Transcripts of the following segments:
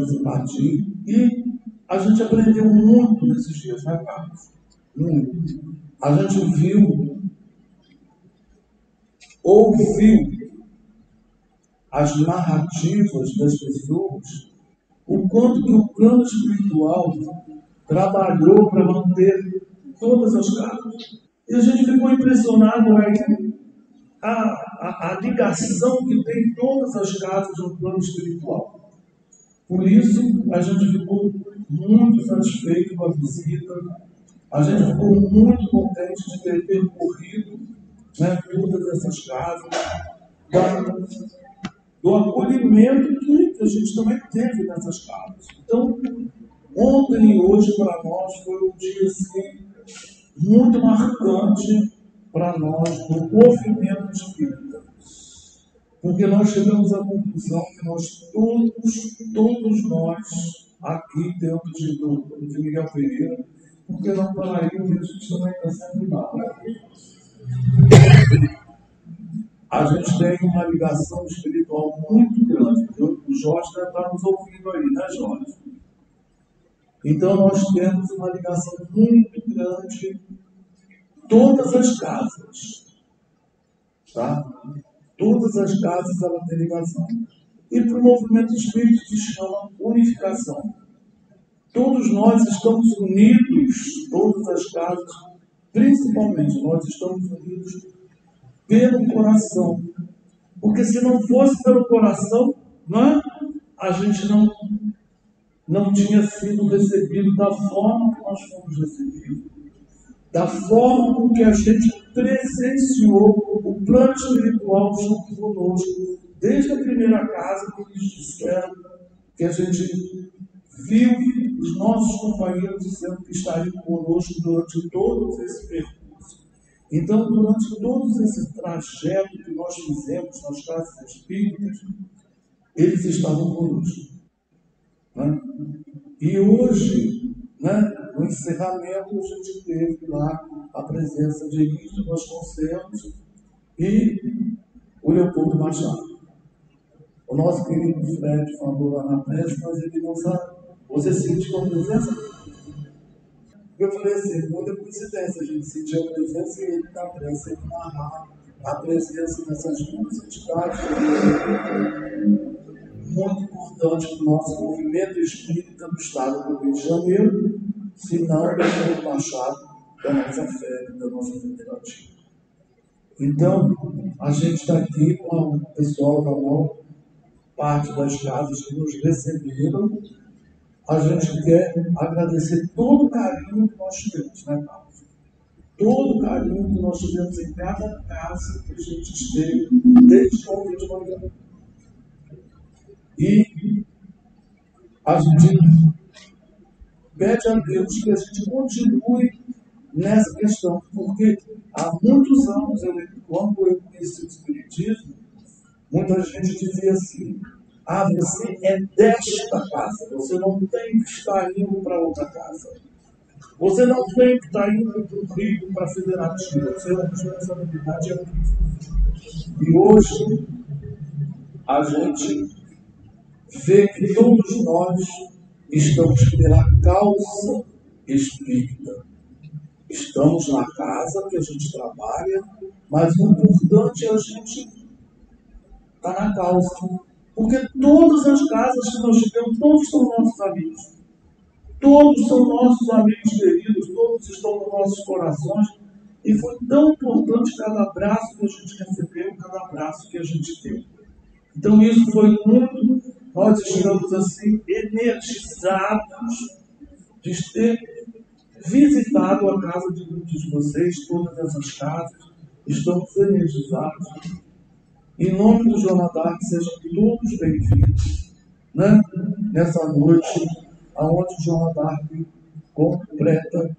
simpatia. E a gente aprendeu muito nesses dias, né, Carlos? Muito. A gente viu, ouviu as narrativas das pessoas, o quanto que o plano espiritual trabalhou para manter todas as casas. E a gente ficou impressionado aí a ligação que tem todas as casas no plano espiritual. Por isso, a gente ficou muito satisfeito com a visita, a gente ficou muito contente de ter percorrido, né, todas essas casas, do acolhimento que a gente também teve nessas casas. Então, ontem e hoje para nós foi um dia assim, muito marcante para nós do movimento espírita. Porque nós chegamos à conclusão que nós todos nós, aqui dentro de Miguel Pereira, porque não paraímos, isso também está sendo mal. A gente tem uma ligação espiritual muito grande. O Jorge deve estar nos ouvindo aí, né, Jorge? Então nós temos uma ligação muito grande, todas as casas, tá? Todas as casas ela tem ligação. E para o movimento espírita se chama unificação. Todos nós estamos unidos, todas as casas, principalmente nós estamos unidos pelo coração. Porque se não fosse pelo coração, né, a gente não tinha sido recebido da forma que nós fomos recebidos, da forma com que a gente presenciou o plano espiritual junto conosco, desde a primeira casa que eles disseram que a gente viu os nossos companheiros dizendo que estariam conosco durante todo esse percurso. Então, durante todo esse trajeto que nós fizemos nas casas espíritas, eles estavam conosco. Né? E hoje, né, no encerramento, a gente teve lá a presença de Elis Vasconcelos e o Leopoldo Machado. O nosso querido Fred falou lá na prece, mas ele não sabe. Você sentiu a presença? Eu falei assim, muita coincidência, a gente sentiu a presença e ele na prece, ele narrar a presença dessas duas entidades muito importante para o nosso movimento espírita do Estado do Rio de Janeiro, se não do Machado, da nossa fé, da nossa federativa. Então, a gente está aqui com o pessoal da maior parte das casas que nos receberam. A gente quer agradecer todo o carinho que nós tivemos, né, Carlos? Todo o carinho que nós tivemos em cada casa que a gente esteve, desde o dia de manhã. E a gente pede a Deus que a gente continue nessa questão, porque há muitos anos, quando eu conheci o Espiritismo, muita gente dizia assim, você é desta casa, você não tem que estar indo para outra casa. Você não tem que estar indo para o Rio, para a Federativa, você não tem responsabilidade aqui. E hoje, a gente vê que todos nós estamos pela causa espírita. Estamos na casa que a gente trabalha, mas o importante é a gente estar na causa. Porque todas as casas que nós tivemos, todos são nossos amigos. Todos são nossos amigos queridos, todos estão nos nossos corações. E foi tão importante cada abraço que a gente recebeu, cada abraço que a gente deu. Então isso foi muito, nós estamos assim, energizados de ter visitado a casa de muitos de vocês, todas essas casas, estamos energizados. Em nome do Joana d'Arc, sejam todos bem-vindos, né? Nessa noite, aonde o Joana d'Arc completa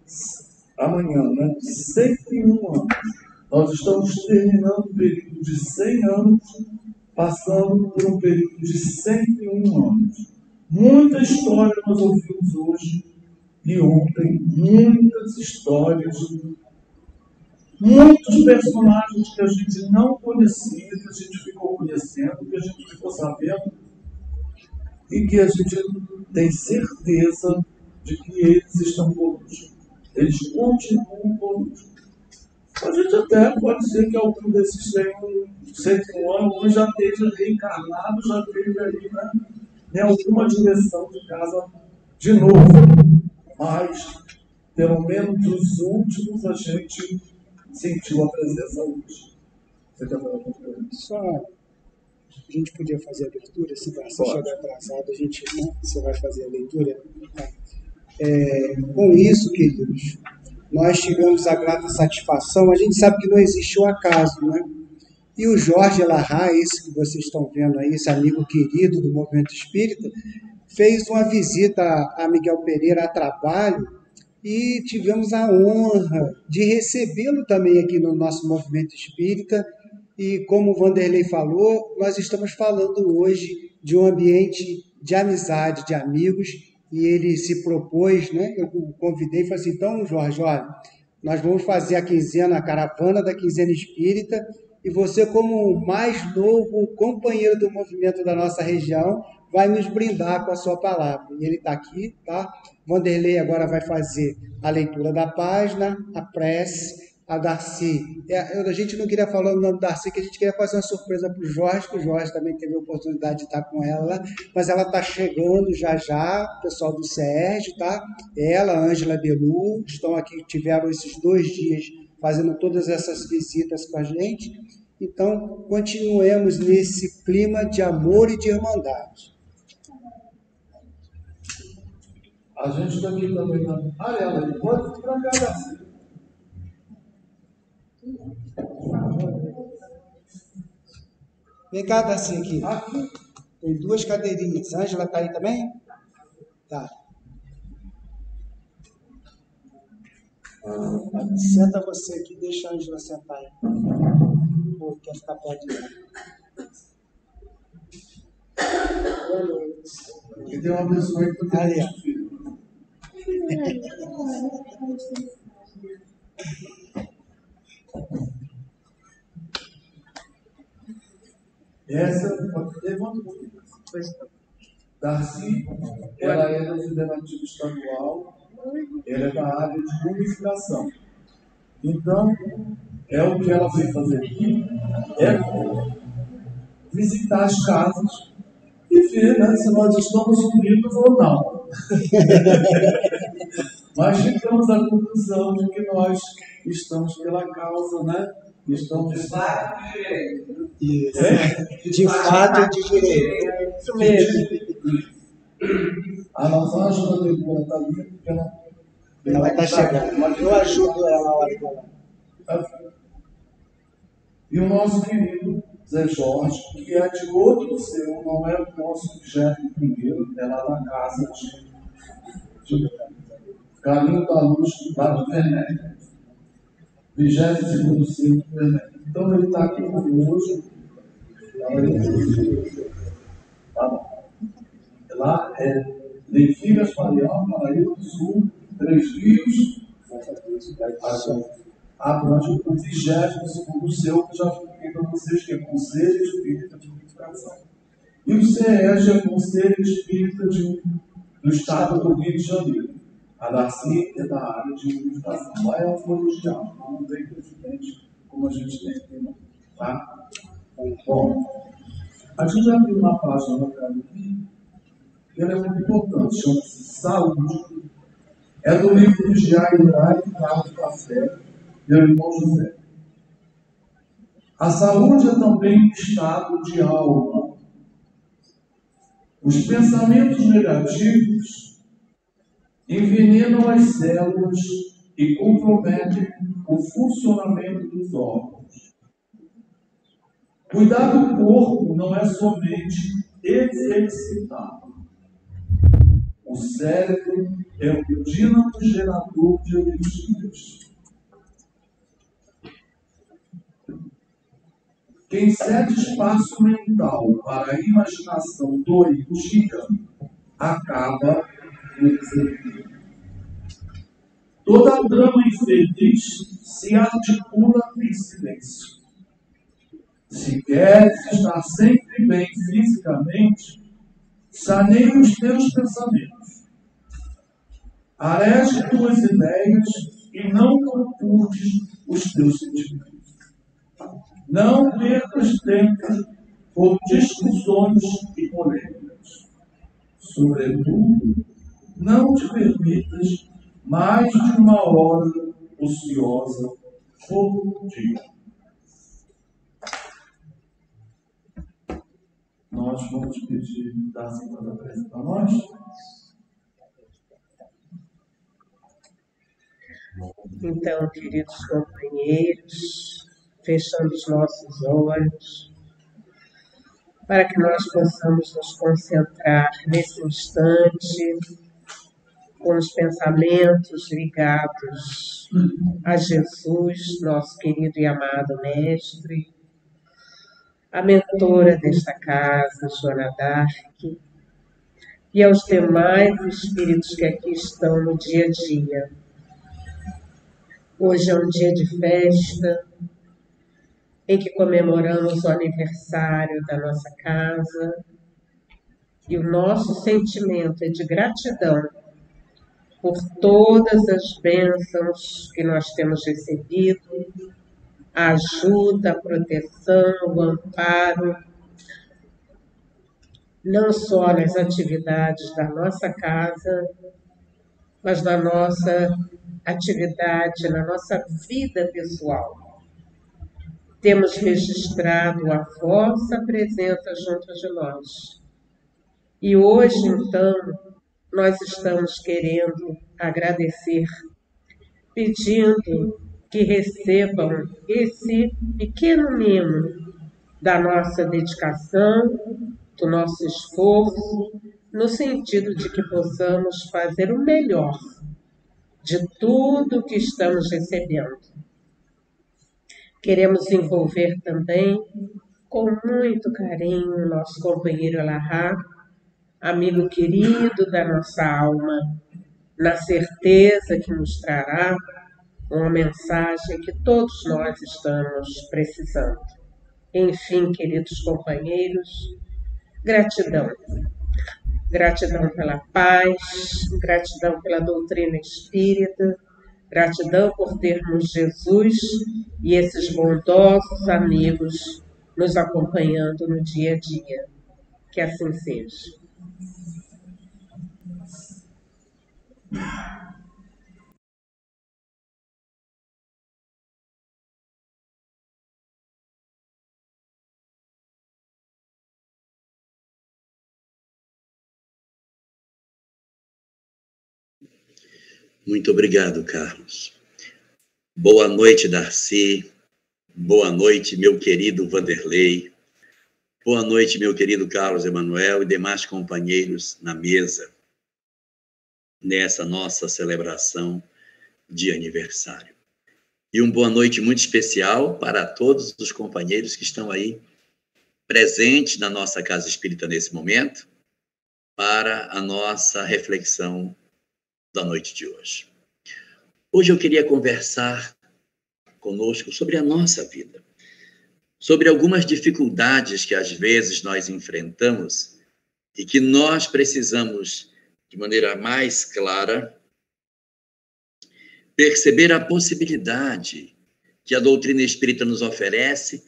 amanhã, né? 101 anos. Nós estamos terminando um período de 100 anos, passando por um período de 101 anos. Muita história nós ouvimos hoje e ontem, muitas histórias, muitos personagens que a gente não conhecia, que a gente ficou conhecendo, que a gente ficou sabendo, e que a gente tem certeza de que eles estão conosco. Eles continuam conosco. A gente até pode ser que algum desses tenham 101 anos, já esteja reencarnado, já esteja ali, né, em alguma direção de casa de novo. Mas, pelo menos os últimos, a gente sentiu a presença hoje. Você quer falar alguma coisa? Só a gente podia fazer a leitura, se você chegar atrasado, a gente, né, você vai fazer a leitura. Com isso, queridos, nós tivemos a grata satisfação, a gente sabe que não existe o acaso, né? E o Jorge Larra, esse que vocês estão vendo aí, esse amigo querido do Movimento Espírita, fez uma visita a Miguel Pereira a trabalho e tivemos a honra de recebê-lo também aqui no nosso Movimento Espírita. E como o Vanderlei falou, nós estamos falando hoje de um ambiente de amizade, de amigos, e ele se propôs, né? Eu o convidei e falei assim, então, Jorge, olha, nós vamos fazer a quinzena, a caravana da quinzena espírita, e você, como o mais novo companheiro do movimento da nossa região, vai nos brindar com a sua palavra. E ele está aqui, tá? Vanderlei agora vai fazer a leitura da página, a prece. A Darcy, a gente não queria falar o nome da Darcy, que a gente queria fazer uma surpresa para o Jorge, que o Jorge também teve a oportunidade de estar com ela, mas ela está chegando já já, o pessoal do CERJ, tá? Ela, a Ângela Belu, estão aqui, tiveram esses 2 dias fazendo todas essas visitas com a gente. Então, continuemos nesse clima de amor e de irmandade. A gente está aqui também na... ela pode ir para cá, Darcy. Vem cá, Darcy, aqui. Tem 2 cadeirinhas. A Ângela está aí também? Tá. Senta você aqui, deixa a Ângela sentar aí. Ou quer ficar perto dela? Boa noite. Que Deus abençoe todo mundo. Essa levantou. Darcy, ela é da Federativa Estadual, ela é da área de unificação. Então, o que ela veio fazer aqui é visitar as casas e ver, né, se nós estamos unidos ou não. Mas chegamos à conclusão de que nós estamos pela causa, né? Estamos de fato de direito. De fato e de direito. Isso mesmo. A nossa Ângela Belu está ali porque ela está chegando. Mas eu ajudo ela a hora dela. E o nosso querido Zé Jorge, que é de outro seu, não é o nosso 21º, é lá na casa de Caminho da Luz, lá do Venério. 22º seu do Venério. Então ele está aqui conosco. Tá bom. Lá é Lentilhas, Marial, Paraíba do Sul, 3 Rios. Abrange o 22º seu, que já expliquei para vocês, que é Conselho Espírita de Unificação. E o CERJ é Conselho Espírita do Estado do Rio de Janeiro. A Darcy é da área de unificação. Lá é o colegial, não tem presidente como a gente tem aqui, não. Tá? Bom, a gente já abriu uma página na cara aqui, que ela é muito importante, chama-se Saúde. É do livro do Jair Hilário Carlos Café, meu irmão José. A saúde é também um estado de alma. Os pensamentos negativos envenenam as células e comprometem o funcionamento dos órgãos. Cuidar do corpo não é somente exercitá-lo. O cérebro é o dínamo gerador de energias. Quem cede espaço mental para a imaginação doentia acaba no desequilíbrio. Toda drama infeliz se articula em silêncio. Se queres estar sempre bem fisicamente, saneie os teus pensamentos, arege tuas ideias e não confundes os teus sentimentos. Não percas tempo por discussões e polêmicas. Sobretudo, não te permitas mais de uma hora ociosa por dia. Nós vamos pedir da Senhora Prece para nós. Então, queridos companheiros, fechando os nossos olhos, para que nós possamos nos concentrar nesse instante com os pensamentos ligados a Jesus, nosso querido e amado Mestre, a mentora desta casa, Joana d'Arc, e aos demais espíritos que aqui estão no dia a dia. Hoje é um dia de festa, em que comemoramos o aniversário da nossa casa, e o nosso sentimento é de gratidão por todas as bênçãos que nós temos recebido, a ajuda, a proteção, o amparo, não só nas atividades da nossa casa, mas na nossa atividade, na nossa vida pessoal. Temos registrado a vossa presença junto de nós. E hoje, então, nós estamos querendo agradecer, pedindo que recebam esse pequeno mimo da nossa dedicação, do nosso esforço, no sentido de que possamos fazer o melhor de tudo que estamos recebendo. Queremos envolver também, com muito carinho, nosso companheiro Alahá, amigo querido da nossa alma, na certeza que nos trará uma mensagem que todos nós estamos precisando. Enfim, queridos companheiros, gratidão. Gratidão pela paz, gratidão pela doutrina espírita, gratidão por termos Jesus e esses bondosos amigos nos acompanhando no dia a dia. Que assim seja. Muito obrigado, Carlos. Boa noite, Darcy. Boa noite, meu querido Vanderlei. Boa noite, meu querido Carlos Emanuel e demais companheiros na mesa, nessa nossa celebração de aniversário. E uma boa noite muito especial para todos os companheiros que estão aí presentes na nossa Casa Espírita nesse momento, para a nossa reflexão da noite de hoje. Hoje eu queria conversar conosco sobre a nossa vida, sobre algumas dificuldades que às vezes nós enfrentamos e que nós precisamos, de maneira mais clara, perceber a possibilidade que a doutrina espírita nos oferece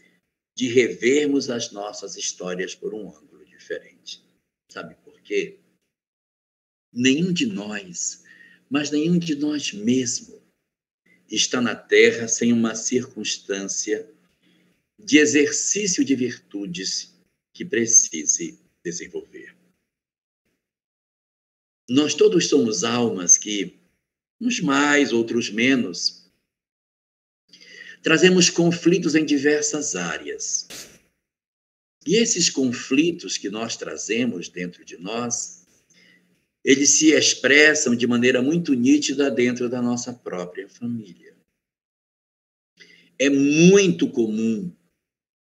de revermos as nossas histórias por um ângulo diferente. Sabe por quê? Nenhum de nós, mas nenhum de nós mesmo, está na Terra sem uma circunstância de exercício de virtudes que precise desenvolver. Nós todos somos almas que, uns mais, outros menos, trazemos conflitos em diversas áreas. E esses conflitos que nós trazemos dentro de nós, eles se expressam de maneira muito nítida dentro da nossa própria família. É muito comum,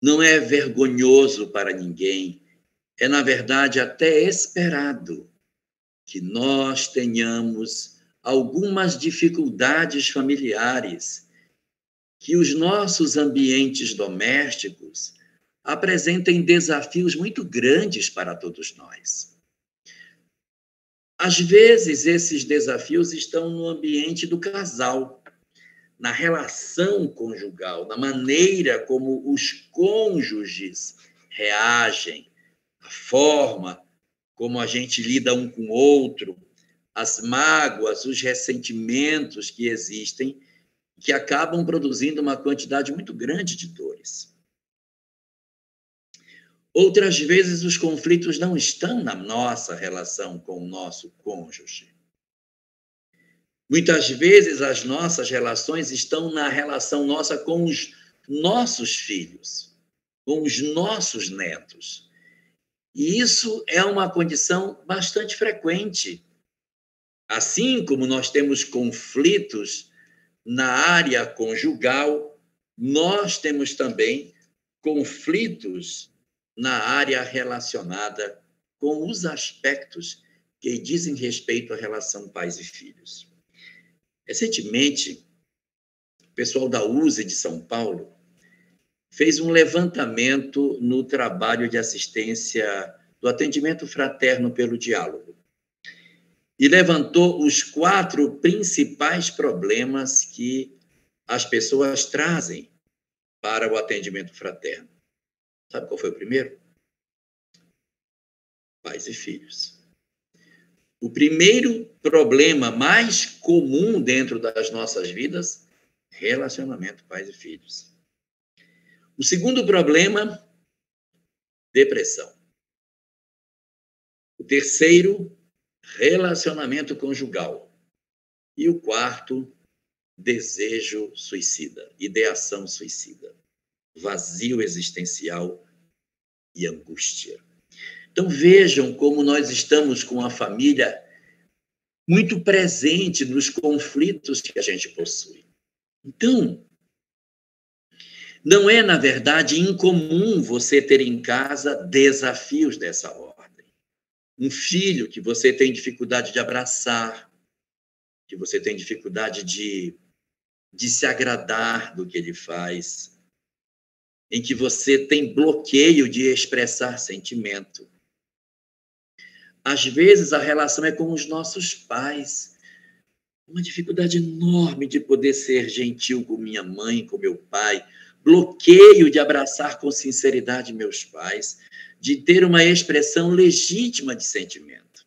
não é vergonhoso para ninguém, é, na verdade, até esperado que nós tenhamos algumas dificuldades familiares, que os nossos ambientes domésticos apresentem desafios muito grandes para todos nós. Às vezes, esses desafios estão no ambiente do casal, na relação conjugal, na maneira como os cônjuges reagem, a forma como a gente lida um com o outro, as mágoas, os ressentimentos que existem, que acabam produzindo uma quantidade muito grande de dores. Outras vezes, os conflitos não estão na nossa relação com o nosso cônjuge. Muitas vezes, as nossas relações estão na relação nossa com os nossos filhos, com os nossos netos. E isso é uma condição bastante frequente. Assim como nós temos conflitos na área conjugal, nós temos também conflitos na área relacionada com os aspectos que dizem respeito à relação pais e filhos. Recentemente, o pessoal da USE de São Paulo fez um levantamento no trabalho de assistência do atendimento fraterno pelo diálogo e levantou os 4 principais problemas que as pessoas trazem para o atendimento fraterno. Sabe qual foi o primeiro? Pais e filhos. O primeiro problema mais comum dentro das nossas vidas, relacionamento pais e filhos. O segundo problema, depressão. O terceiro, relacionamento conjugal. E o quarto, desejo suicida, ideação suicida, vazio existencial e angústia. Então, vejam como nós estamos com a família muito presente nos conflitos que a gente possui. Então, não é, na verdade, incomum você ter em casa desafios dessa ordem. Um filho que você tem dificuldade de abraçar, que você tem dificuldade de se agradar do que ele faz, em que você tem bloqueio de expressar sentimento. Às vezes, a relação é com os nossos pais. Uma dificuldade enorme de poder ser gentil com minha mãe, com meu pai. Bloqueio de abraçar com sinceridade meus pais. De ter uma expressão legítima de sentimento.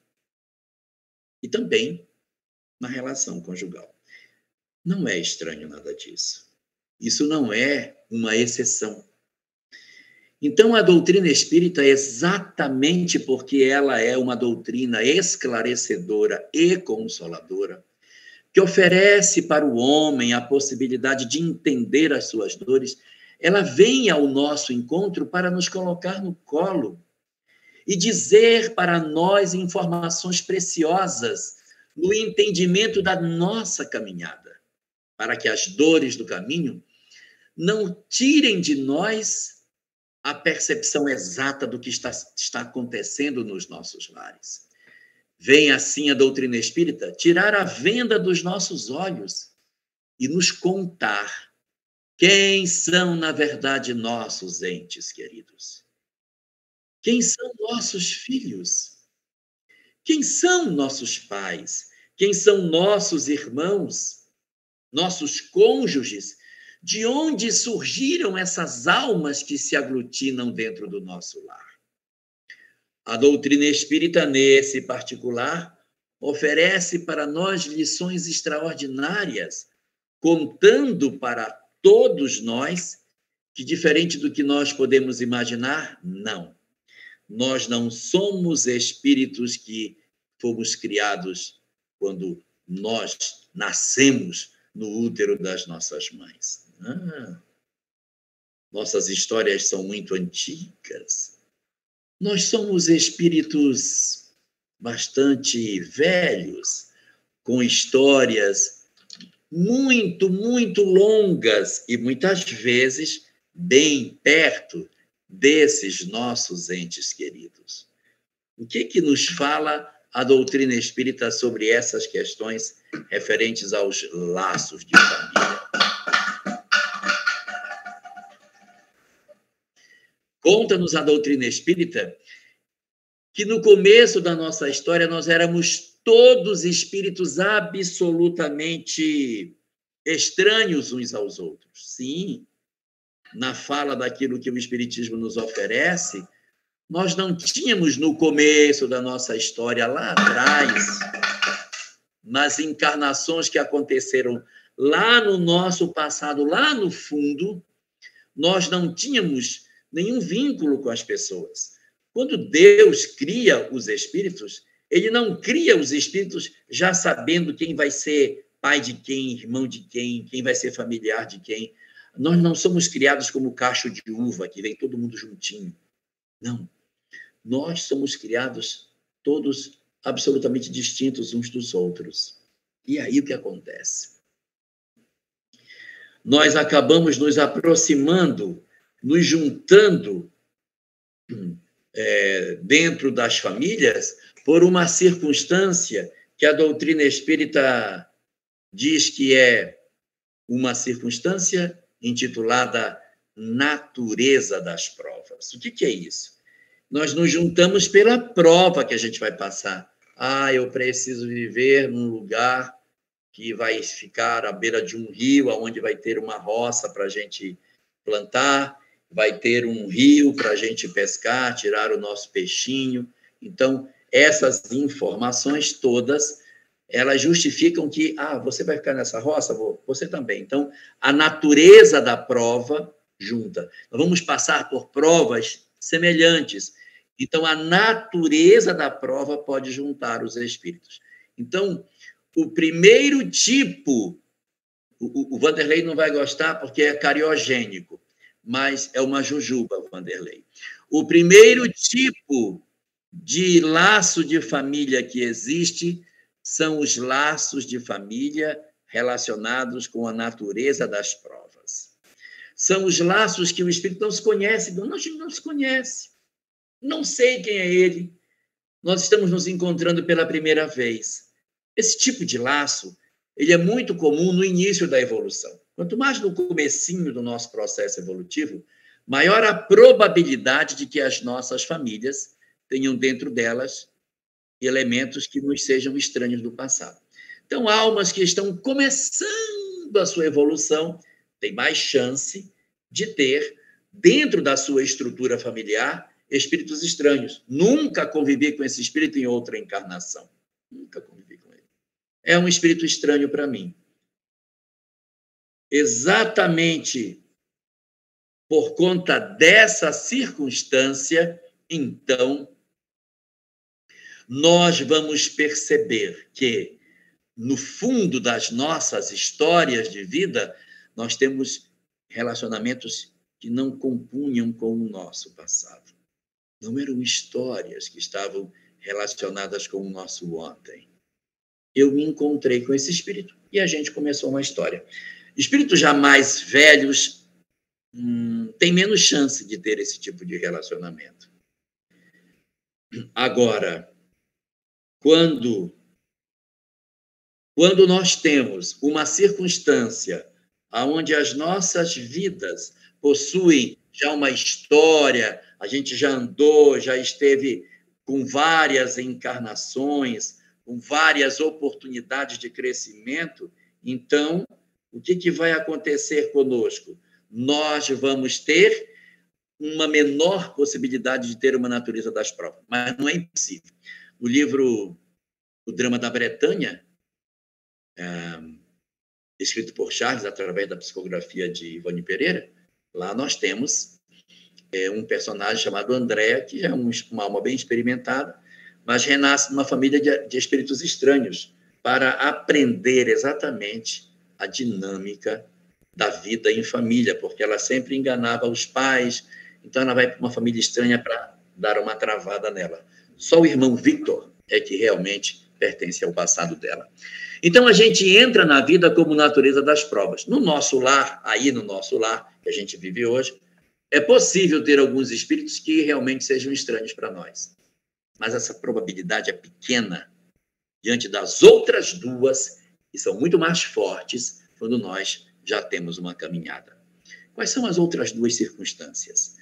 E também na relação conjugal. Não é estranho nada disso. Isso não é uma exceção. Então, a doutrina espírita, exatamente porque ela é uma doutrina esclarecedora e consoladora, que oferece para o homem a possibilidade de entender as suas dores, ela vem ao nosso encontro para nos colocar no colo e dizer para nós informações preciosas no entendimento da nossa caminhada, para que as dores do caminho não tirem de nós a percepção exata do que está acontecendo nos nossos lares. Vem assim a doutrina espírita tirar a venda dos nossos olhos e nos contar quem são, na verdade, nossos entes queridos. Quem são nossos filhos? Quem são nossos pais? Quem são nossos irmãos? Nossos cônjuges? De onde surgiram essas almas que se aglutinam dentro do nosso lar? A doutrina espírita, nesse particular, oferece para nós lições extraordinárias, contando para todos nós que, diferente do que nós podemos imaginar, não. Nós não somos espíritos que fomos criados quando nós nascemos no útero das nossas mães. Nossas histórias são muito antigas. Nós somos espíritos bastante velhos, com histórias muito, muito longas e muitas vezes bem perto desses nossos entes queridos. O que nos fala a doutrina espírita sobre essas questões referentes aos laços de família? Conta-nos a doutrina espírita que no começo da nossa história nós éramos todos espíritos absolutamente estranhos uns aos outros. Sim, na fala daquilo que o Espiritismo nos oferece, nós não tínhamos no começo da nossa história, lá atrás, nas encarnações que aconteceram lá no nosso passado, lá no fundo, nós não tínhamos nenhum vínculo com as pessoas. Quando Deus cria os espíritos, ele não cria os espíritos já sabendo quem vai ser pai de quem, irmão de quem vai ser familiar de quem. Nós não somos criados como cacho de uva, que vem todo mundo juntinho. Não. Nós somos criados todos absolutamente distintos uns dos outros. E aí o que acontece? Nós acabamos nos aproximando, nos juntando dentro das famílias por uma circunstância que a doutrina espírita diz que é uma circunstância intitulada natureza das provas. O que é isso? Nós nos juntamos pela prova que a gente vai passar. Eu preciso viver num lugar que vai ficar à beira de um rio, onde vai ter uma roça para a gente plantar, vai ter um rio para a gente pescar, tirar o nosso peixinho. Então, essas informações todas, elas justificam que, você vai ficar nessa roça? Você também. Então, a natureza da prova junta. Nós vamos passar por provas semelhantes. Então, a natureza da prova pode juntar os espíritos. Então, o primeiro tipo, o Vanderlei não vai gostar porque é cariogênico, mas é uma jujuba, Vanderlei. O primeiro tipo de laço de família que existe são os laços de família relacionados com a natureza das provas. São os laços que o espírito não se conhece, não se conhece. Não sei quem é ele. Nós estamos nos encontrando pela primeira vez. Esse tipo de laço, ele é muito comum no início da evolução. Quanto mais no comecinho do nosso processo evolutivo, maior a probabilidade de que as nossas famílias tenham dentro delas elementos que nos sejam estranhos do passado. Então, almas que estão começando a sua evolução têm mais chance de ter, dentro da sua estrutura familiar, espíritos estranhos. Nunca convivi com esse espírito em outra encarnação. Nunca convivi com ele. É um espírito estranho para mim. Exatamente por conta dessa circunstância, então, nós vamos perceber que, no fundo das nossas histórias de vida, nós temos relacionamentos que não compunham com o nosso passado. Não eram histórias que estavam relacionadas com o nosso ontem. Eu me encontrei com esse espírito e a gente começou uma história. Espíritos já mais velhos têm menos chance de ter esse tipo de relacionamento. Agora, quando nós temos uma circunstância onde as nossas vidas possuem já uma história, a gente já andou, já esteve com várias encarnações, com várias oportunidades de crescimento, então, o que vai acontecer conosco? Nós vamos ter uma menor possibilidade de ter uma natureza das provas, mas não é impossível. No livro O Drama da Bretanha, escrito por Charles, através da psicografia de Ivone Pereira, lá nós temos um personagem chamado André, que já é uma alma bem experimentada, mas renasce numa família de espíritos estranhos para aprender exatamente a dinâmica da vida em família, porque ela sempre enganava os pais, então ela vai para uma família estranha para dar uma travada nela. Só o irmão Victor é que realmente pertence ao passado dela. Então, a gente entra na vida como natureza das provas. No nosso lar, que a gente vive hoje, é possível ter alguns espíritos que realmente sejam estranhos para nós. Mas essa probabilidade é pequena diante das outras duas, que são muito mais fortes quando nós já temos uma caminhada. Quais são as outras duas circunstâncias?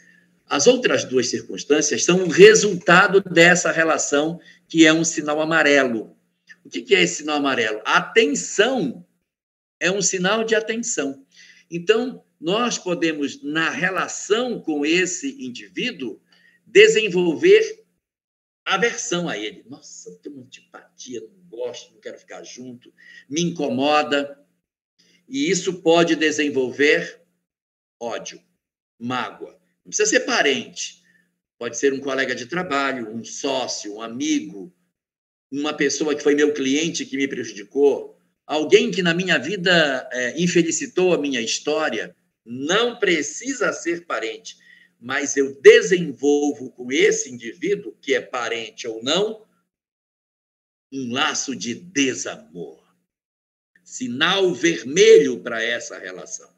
As outras duas circunstâncias são o resultado dessa relação, que é um sinal amarelo. O que é esse sinal amarelo? A atenção é um sinal de atenção. Então, nós podemos, na relação com esse indivíduo, desenvolver aversão a ele. Nossa, eu tenho uma antipatia, não gosto, não quero ficar junto, me incomoda. E isso pode desenvolver ódio, mágoa. Não precisa ser parente. Pode ser um colega de trabalho, um sócio, um amigo, uma pessoa que foi meu cliente que me prejudicou, alguém que na minha vida infelicitou a minha história. Não precisa ser parente, mas eu desenvolvo com esse indivíduo, que é parente ou não, um laço de desamor. Sinal vermelho para essa relação.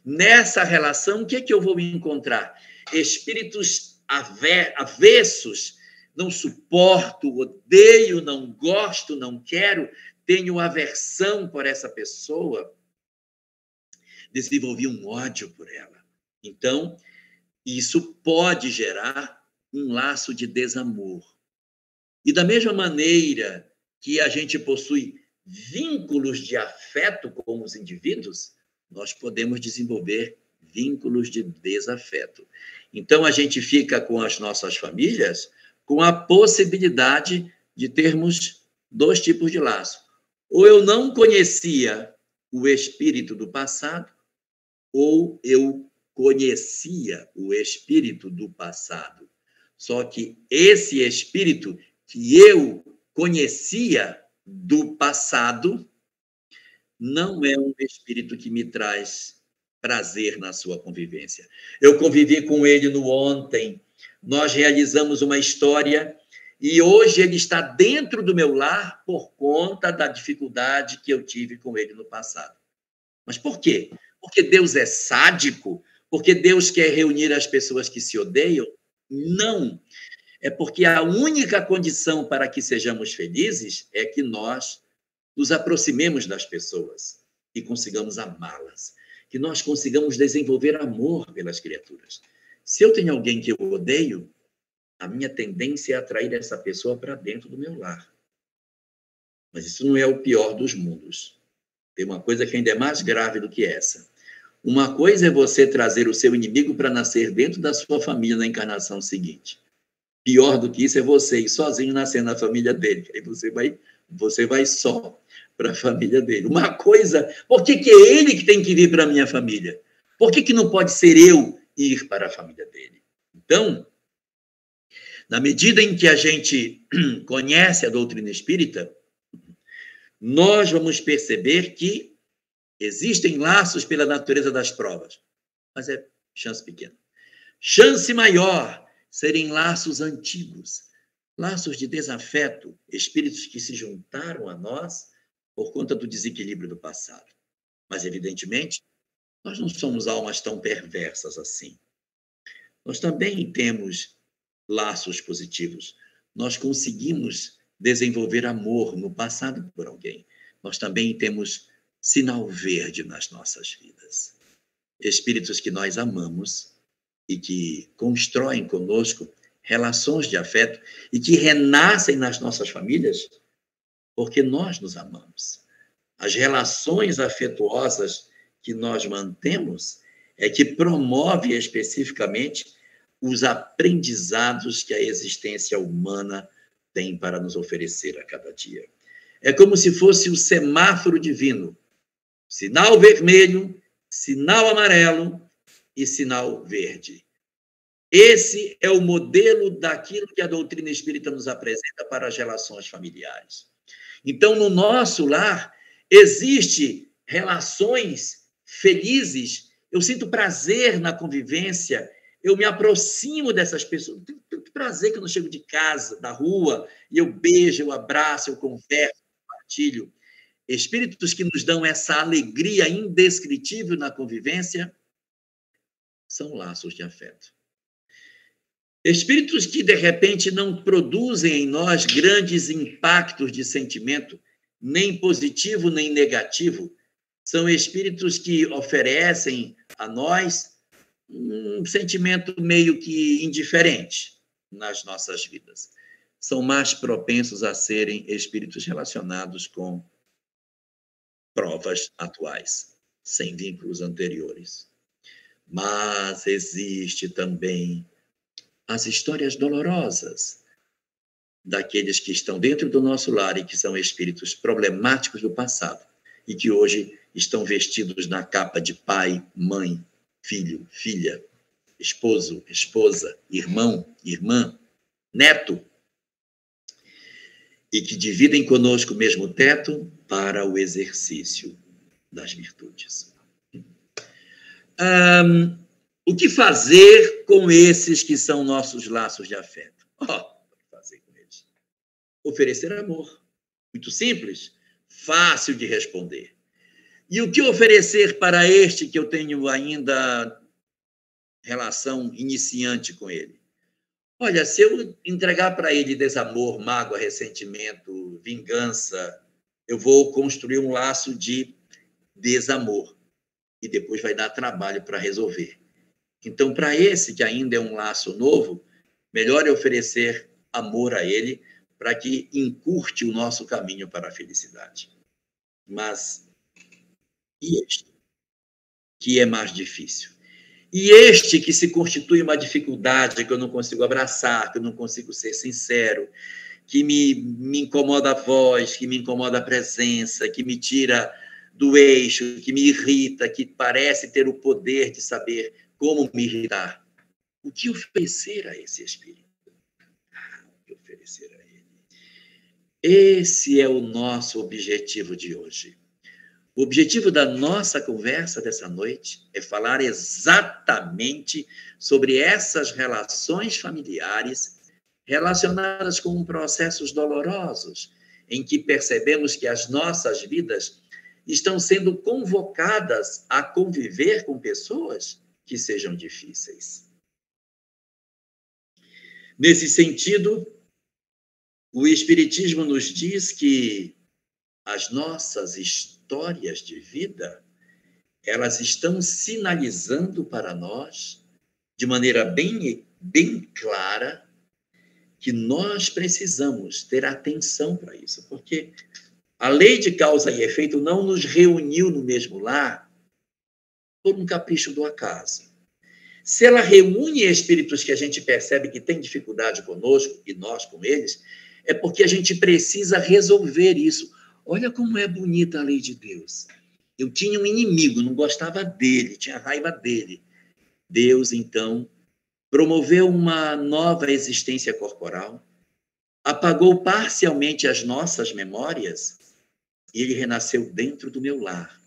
Nessa relação, o que é que eu vou encontrar? Espíritos avessos. Não suporto, odeio, não gosto, não quero, tenho aversão por essa pessoa. Desenvolvi um ódio por ela. Então, isso pode gerar um laço de desamor. E da mesma maneira que a gente possui vínculos de afeto com os indivíduos, nós podemos desenvolver vínculos de desafeto. Então, a gente fica com as nossas famílias com a possibilidade de termos dois tipos de laço. Ou eu não conhecia o espírito do passado, ou eu conhecia o espírito do passado. Só que esse espírito que eu conhecia do passado não é um espírito que me traz prazer na sua convivência. Eu convivi com ele no ontem, nós realizamos uma história e hoje ele está dentro do meu lar por conta da dificuldade que eu tive com ele no passado. Mas por quê? Porque Deus é sádico? Porque Deus quer reunir as pessoas que se odeiam? Não. É porque a única condição para que sejamos felizes é que nós nos aproximemos das pessoas e consigamos amá-las, que nós consigamos desenvolver amor pelas criaturas. Se eu tenho alguém que eu odeio, a minha tendência é atrair essa pessoa para dentro do meu lar. Mas isso não é o pior dos mundos. Tem uma coisa que ainda é mais grave do que essa. Uma coisa é você trazer o seu inimigo para nascer dentro da sua família na encarnação seguinte. Pior do que isso é você ir sozinho nascer na família dele. Aí você vai só para a família dele. Uma coisa, por que é ele que tem que vir para a minha família? Por que não pode ser eu ir para a família dele? Então, na medida em que a gente conhece a doutrina espírita, nós vamos perceber que existem laços pela natureza das provas, mas é chance pequena. Chance maior serem laços antigos, laços de desafeto, espíritos que se juntaram a nós por conta do desequilíbrio do passado. Mas, evidentemente, nós não somos almas tão perversas assim. Nós também temos laços positivos. Nós conseguimos desenvolver amor no passado por alguém. Nós também temos sinal verde nas nossas vidas. Espíritos que nós amamos e que constroem conosco relações de afeto e que renascem nas nossas famílias porque nós nos amamos. As relações afetuosas que nós mantemos é que promove especificamente os aprendizados que a existência humana tem para nos oferecer a cada dia. É como se fosse o semáforo divino. Sinal vermelho, sinal amarelo e sinal verde. Esse é o modelo daquilo que a doutrina espírita nos apresenta para as relações familiares. Então, no nosso lar, existe relações felizes, eu sinto prazer na convivência, eu me aproximo dessas pessoas, tenho tanto prazer que eu não chego de casa, da rua, e eu beijo, eu abraço, eu converso, compartilho. Espíritos que nos dão essa alegria indescritível na convivência são laços de afeto. Espíritos que, de repente, não produzem em nós grandes impactos de sentimento, nem positivo, nem negativo, são espíritos que oferecem a nós um sentimento meio que indiferente nas nossas vidas. são mais propensos a serem espíritos relacionados com provas atuais, sem vínculos anteriores. Mas existe também as histórias dolorosas daqueles que estão dentro do nosso lar e que são espíritos problemáticos do passado e que hoje estão vestidos na capa de pai, mãe, filho, filha, esposo, esposa, irmão, irmã, neto, e que dividem conosco o mesmo teto para o exercício das virtudes. O que fazer com esses que são nossos laços de afeto? O que fazer com eles? Oferecer amor. Muito simples, fácil de responder. E o que oferecer para este que eu tenho ainda relação iniciante com ele? Olha, se eu entregar para ele desamor, mágoa, ressentimento, vingança, eu vou construir um laço de desamor e depois vai dar trabalho para resolver. Então, para esse que ainda é um laço novo, melhor é oferecer amor a ele para que encurte o nosso caminho para a felicidade. Mas e este, que é mais difícil? E este que se constitui uma dificuldade, que eu não consigo abraçar, que eu não consigo ser sincero, que me incomoda a voz, que me incomoda a presença, que me tira do eixo, que me irrita, que parece ter o poder de saber como me irritar. O que oferecer a esse espírito? O que oferecer a ele? Esse é o nosso objetivo de hoje. O objetivo da nossa conversa dessa noite é falar exatamente sobre essas relações familiares relacionadas com processos dolorosos, em que percebemos que as nossas vidas estão sendo convocadas a conviver com pessoas que sejam difíceis. Nesse sentido, o Espiritismo nos diz que as nossas histórias de vida, elas estão sinalizando para nós, de maneira bem clara, que nós precisamos ter atenção para isso, porque a lei de causa e efeito não nos reuniu no mesmo lar por um capricho do acaso. Se ela reúne espíritos que a gente percebe que têm dificuldade conosco, e nós com eles, é porque a gente precisa resolver isso. Olha como é bonita a lei de Deus. Eu tinha um inimigo, não gostava dele, tinha raiva dele. Deus, então, promoveu uma nova existência corporal, apagou parcialmente as nossas memórias e ele renasceu dentro do meu lar.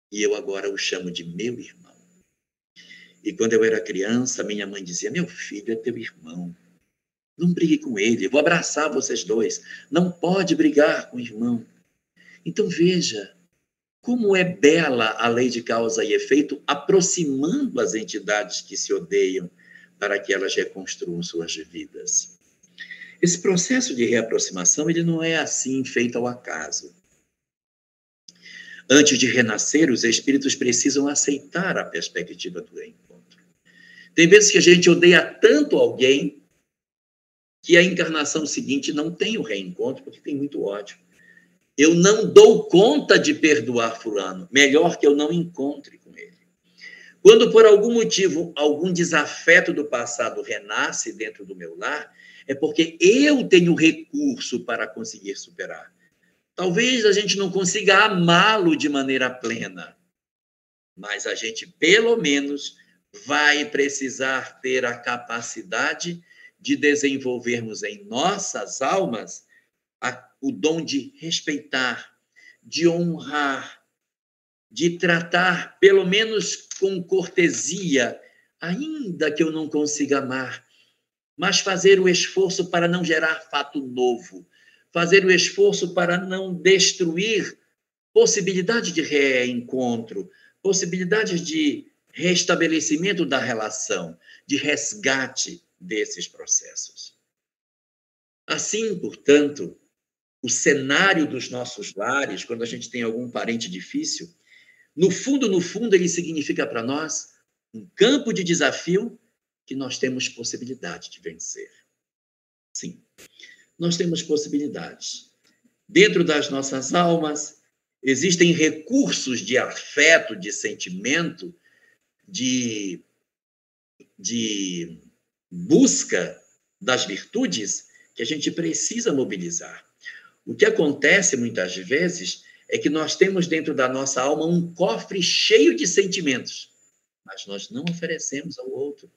E eu agora o chamo de meu irmão. E quando eu era criança, minha mãe dizia, meu filho é teu irmão. Não brigue com ele, eu vou abraçar vocês dois. Não pode brigar com o irmão. Então veja como é bela a lei de causa e efeito, aproximando as entidades que se odeiam para que elas reconstruam suas vidas. Esse processo de reaproximação, ele não é assim feito ao acaso. Antes de renascer, os espíritos precisam aceitar a perspectiva do reencontro. Tem vezes que a gente odeia tanto alguém que a encarnação seguinte não tem o reencontro, porque tem muito ódio. Eu não dou conta de perdoar fulano, melhor que eu não encontre com ele. Quando, por algum motivo, algum desafeto do passado renasce dentro do meu lar, é porque eu tenho recurso para conseguir superar. Talvez a gente não consiga amá-lo de maneira plena, mas a gente, pelo menos, vai precisar ter a capacidade de desenvolvermos em nossas almas o dom de respeitar, de honrar, de tratar, pelo menos com cortesia, ainda que eu não consiga amar, mas fazer o esforço para não gerar fato novo, fazer o esforço para não destruir possibilidade de reencontro, possibilidades de restabelecimento da relação, de resgate desses processos. Assim, portanto, o cenário dos nossos lares, quando a gente tem algum parente difícil, no fundo, ele significa para nós um campo de desafio que nós temos possibilidade de vencer. Sim, nós temos possibilidades. Dentro das nossas almas, existem recursos de afeto, de sentimento, de busca das virtudes que a gente precisa mobilizar. O que acontece muitas vezes é que nós temos dentro da nossa alma um cofre cheio de sentimentos, mas nós não oferecemos ao outro.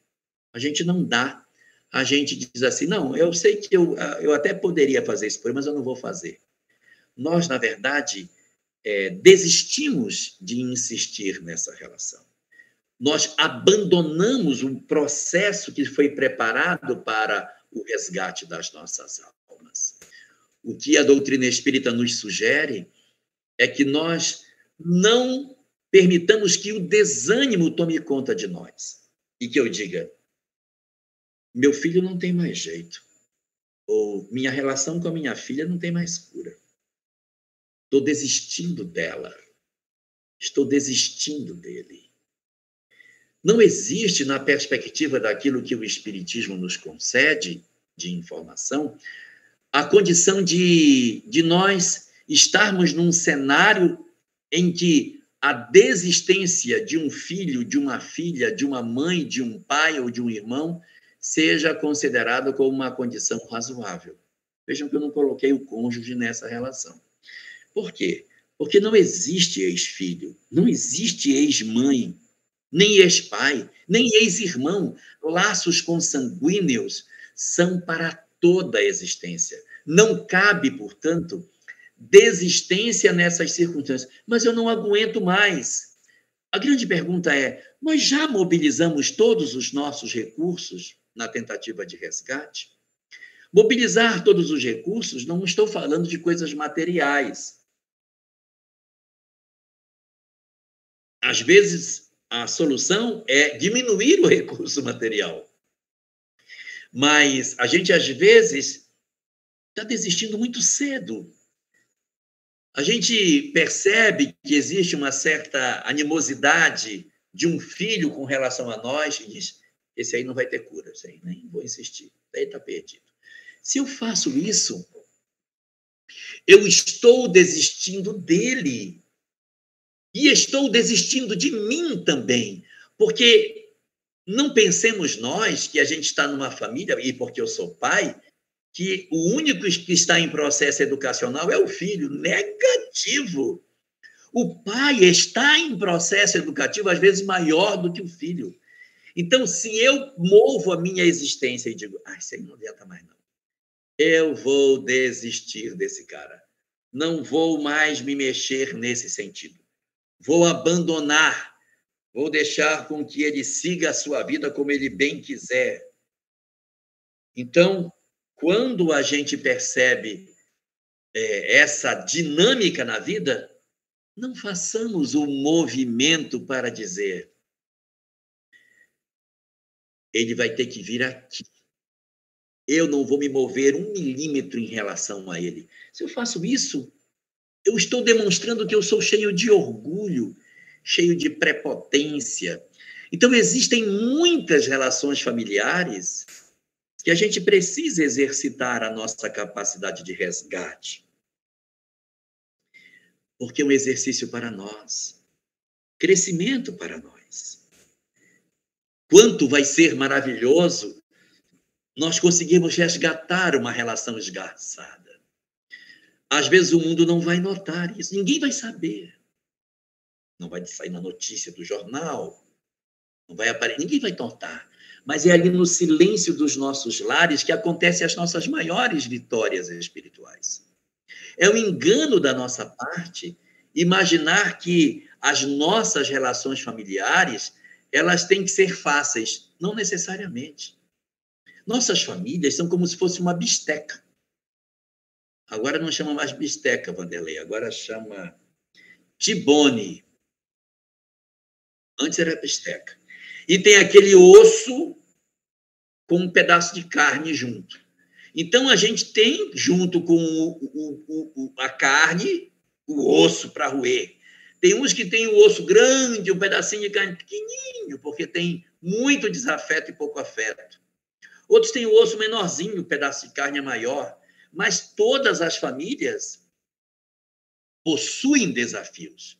A gente não dá. A gente diz assim, não, eu sei que eu até poderia fazer isso por ele, mas eu não vou fazer. Nós, na verdade, desistimos de insistir nessa relação. Nós abandonamos um processo que foi preparado para o resgate das nossas almas. O que a doutrina espírita nos sugere é que nós não permitamos que o desânimo tome conta de nós. E que eu diga, meu filho não tem mais jeito. Ou minha relação com a minha filha não tem mais cura. Estou desistindo dela. Estou desistindo dele. Não existe, na perspectiva daquilo que o Espiritismo nos concede, de informação, a condição de nós estarmos num cenário em que a desistência de um filho, de uma filha, de uma mãe, de um pai ou de um irmão seja considerada como uma condição razoável. Vejam que eu não coloquei o cônjuge nessa relação. Por quê? Porque não existe ex-filho, não existe ex-mãe, nem ex-pai, nem ex-irmão. Laços consanguíneos são para toda a existência. Não cabe, portanto, desistência nessas circunstâncias. Mas eu não aguento mais. A grande pergunta é, nós já mobilizamos todos os nossos recursos na tentativa de resgate? Mobilizar todos os recursos, não estou falando de coisas materiais. Às vezes, a solução é diminuir o recurso material. Mas a gente, às vezes, está desistindo muito cedo. A gente percebe que existe uma certa animosidade de um filho com relação a nós e diz, esse aí não vai ter cura, esse aí nem vou insistir, daí está perdido. Se eu faço isso, eu estou desistindo dele. E estou desistindo de mim também, porque não pensemos nós que a gente está numa família, e porque eu sou pai, que o único que está em processo educacional é o filho. Negativo. O pai está em processo educativo, às vezes, maior do que o filho. Então, se eu movo a minha existência e digo, isso aí não adianta mais não, eu vou desistir desse cara. Não vou mais me mexer nesse sentido. Vou abandonar, vou deixar com que ele siga a sua vida como ele bem quiser. Então, quando a gente percebe essa dinâmica na vida, não façamos um movimento para dizer ele vai ter que vir aqui. Eu não vou me mover 1 milímetro em relação a ele. Se eu faço isso, eu estou demonstrando que eu sou cheio de orgulho, cheio de prepotência. Então, existem muitas relações familiares que a gente precisa exercitar a nossa capacidade de resgate. Porque é um exercício para nós, crescimento para nós. Quanto vai ser maravilhoso nós conseguirmos resgatar uma relação esgarçada. Às vezes o mundo não vai notar isso, ninguém vai saber. Não vai sair na notícia do jornal, não vai aparecer, ninguém vai notar. Mas é ali no silêncio dos nossos lares que acontecem as nossas maiores vitórias espirituais. É um engano da nossa parte imaginar que as nossas relações familiares, elas têm que ser fáceis. Não necessariamente. Nossas famílias são como se fosse uma bisteca. Agora não chama mais bisteca, Vanderlei, agora chama tibone. Antes era bisteca. E tem aquele osso com um pedaço de carne junto. Então, a gente tem, junto com a carne, o osso para roer. Tem uns que têm o osso grande, um pedacinho de carne pequenininho, porque tem muito desafeto e pouco afeto. Outros têm o osso menorzinho, o pedaço de carne é maior. Mas todas as famílias possuem desafios.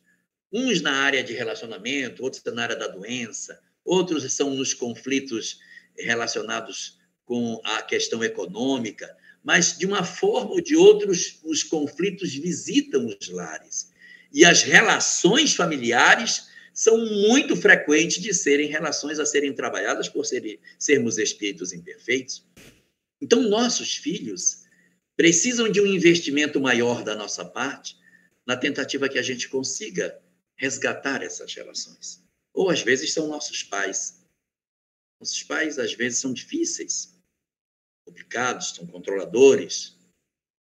Uns na área de relacionamento, outros na área da doença, outros são nos conflitos relacionados com a questão econômica, mas, de uma forma ou de outra, os conflitos visitam os lares. E as relações familiares são muito frequentes de serem relações a serem trabalhadas por sermos espíritos imperfeitos. Então, nossos filhos precisam de um investimento maior da nossa parte na tentativa que a gente consiga resgatar essas relações. Ou, às vezes, são nossos pais. Nossos pais, às vezes, são difíceis, complicados, são controladores,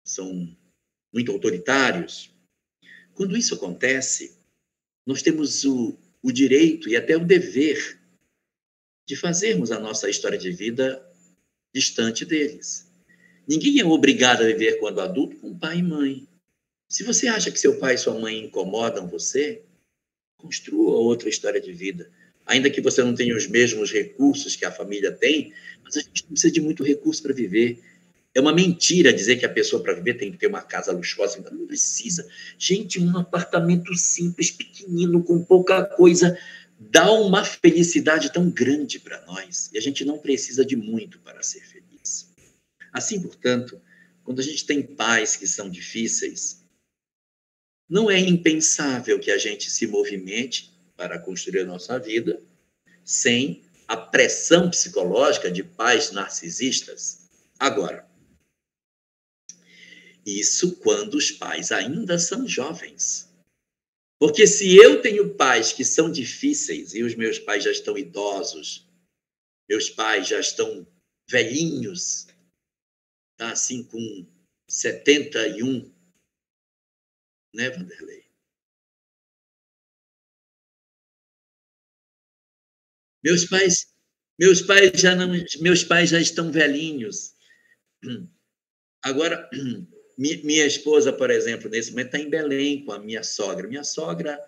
são muito autoritários. Quando isso acontece, nós temos o direito e até o dever de fazermos a nossa história de vida distante deles. Ninguém é obrigado a viver quando adulto com pai e mãe. Se você acha que seu pai e sua mãe incomodam você, construa outra história de vida. Ainda que você não tenha os mesmos recursos que a família tem, mas a gente não precisa de muito recurso para viver. É uma mentira dizer que a pessoa, para viver, tem que ter uma casa luxuosa. Não precisa. Gente, um apartamento simples, pequenino, com pouca coisa, dá uma felicidade tão grande para nós. E a gente não precisa de muito para ser feliz. Assim, portanto, quando a gente tem pais que são difíceis, não é impensável que a gente se movimente para construir a nossa vida sem a pressão psicológica de pais narcisistas. Agora, isso quando os pais ainda são jovens. Porque se eu tenho pais que são difíceis e os meus pais já estão idosos, meus pais já estão velhinhos, tá assim com 71, né, Vanderlei? Meus pais já estão velhinhos. Agora, minha esposa, por exemplo, nesse momento está em Belém com a minha sogra. Minha sogra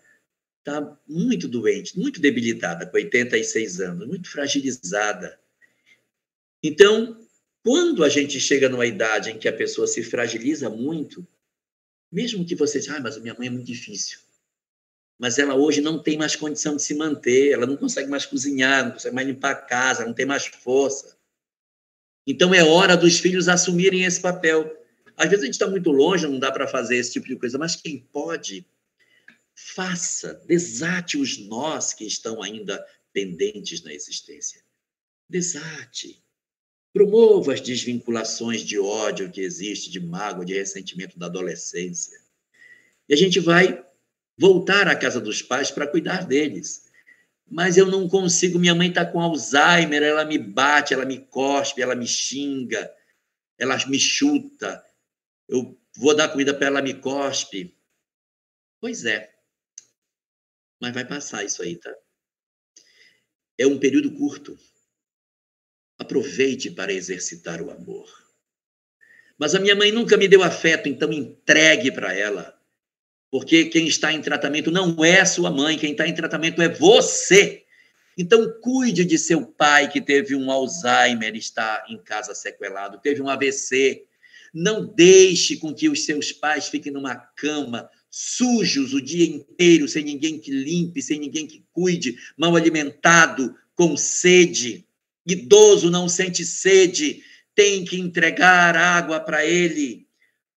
está muito doente, muito debilitada, com 86 anos, muito fragilizada. Então, quando a gente chega numa idade em que a pessoa se fragiliza muito, mesmo que você diga, mas a minha mãe é muito difícil. Mas ela hoje não tem mais condição de se manter, ela não consegue mais cozinhar, não consegue mais limpar a casa, não tem mais força. Então, é hora dos filhos assumirem esse papel. Às vezes a gente está muito longe, não dá para fazer esse tipo de coisa, mas quem pode, faça, desate os nós que estão ainda pendentes na existência. Desate. Promova as desvinculações de ódio que existe, de mágoa, de ressentimento da adolescência. E a gente vai voltar à casa dos pais para cuidar deles. Mas eu não consigo, minha mãe está com Alzheimer, ela me bate, ela me cospe, ela me xinga, ela me chuta, eu vou dar comida para ela, me cospe. Pois é, mas vai passar isso aí, tá? É um período curto. Aproveite para exercitar o amor. Mas a minha mãe nunca me deu afeto, então entregue para ela. Porque quem está em tratamento não é sua mãe, quem está em tratamento é você. Então, cuide de seu pai que teve um Alzheimer, está em casa sequelado, teve um AVC. Não deixe com que os seus pais fiquem numa cama, sujos o dia inteiro, sem ninguém que limpe, sem ninguém que cuide, mal alimentado, com sede. Idoso não sente sede, tem que entregar água para ele.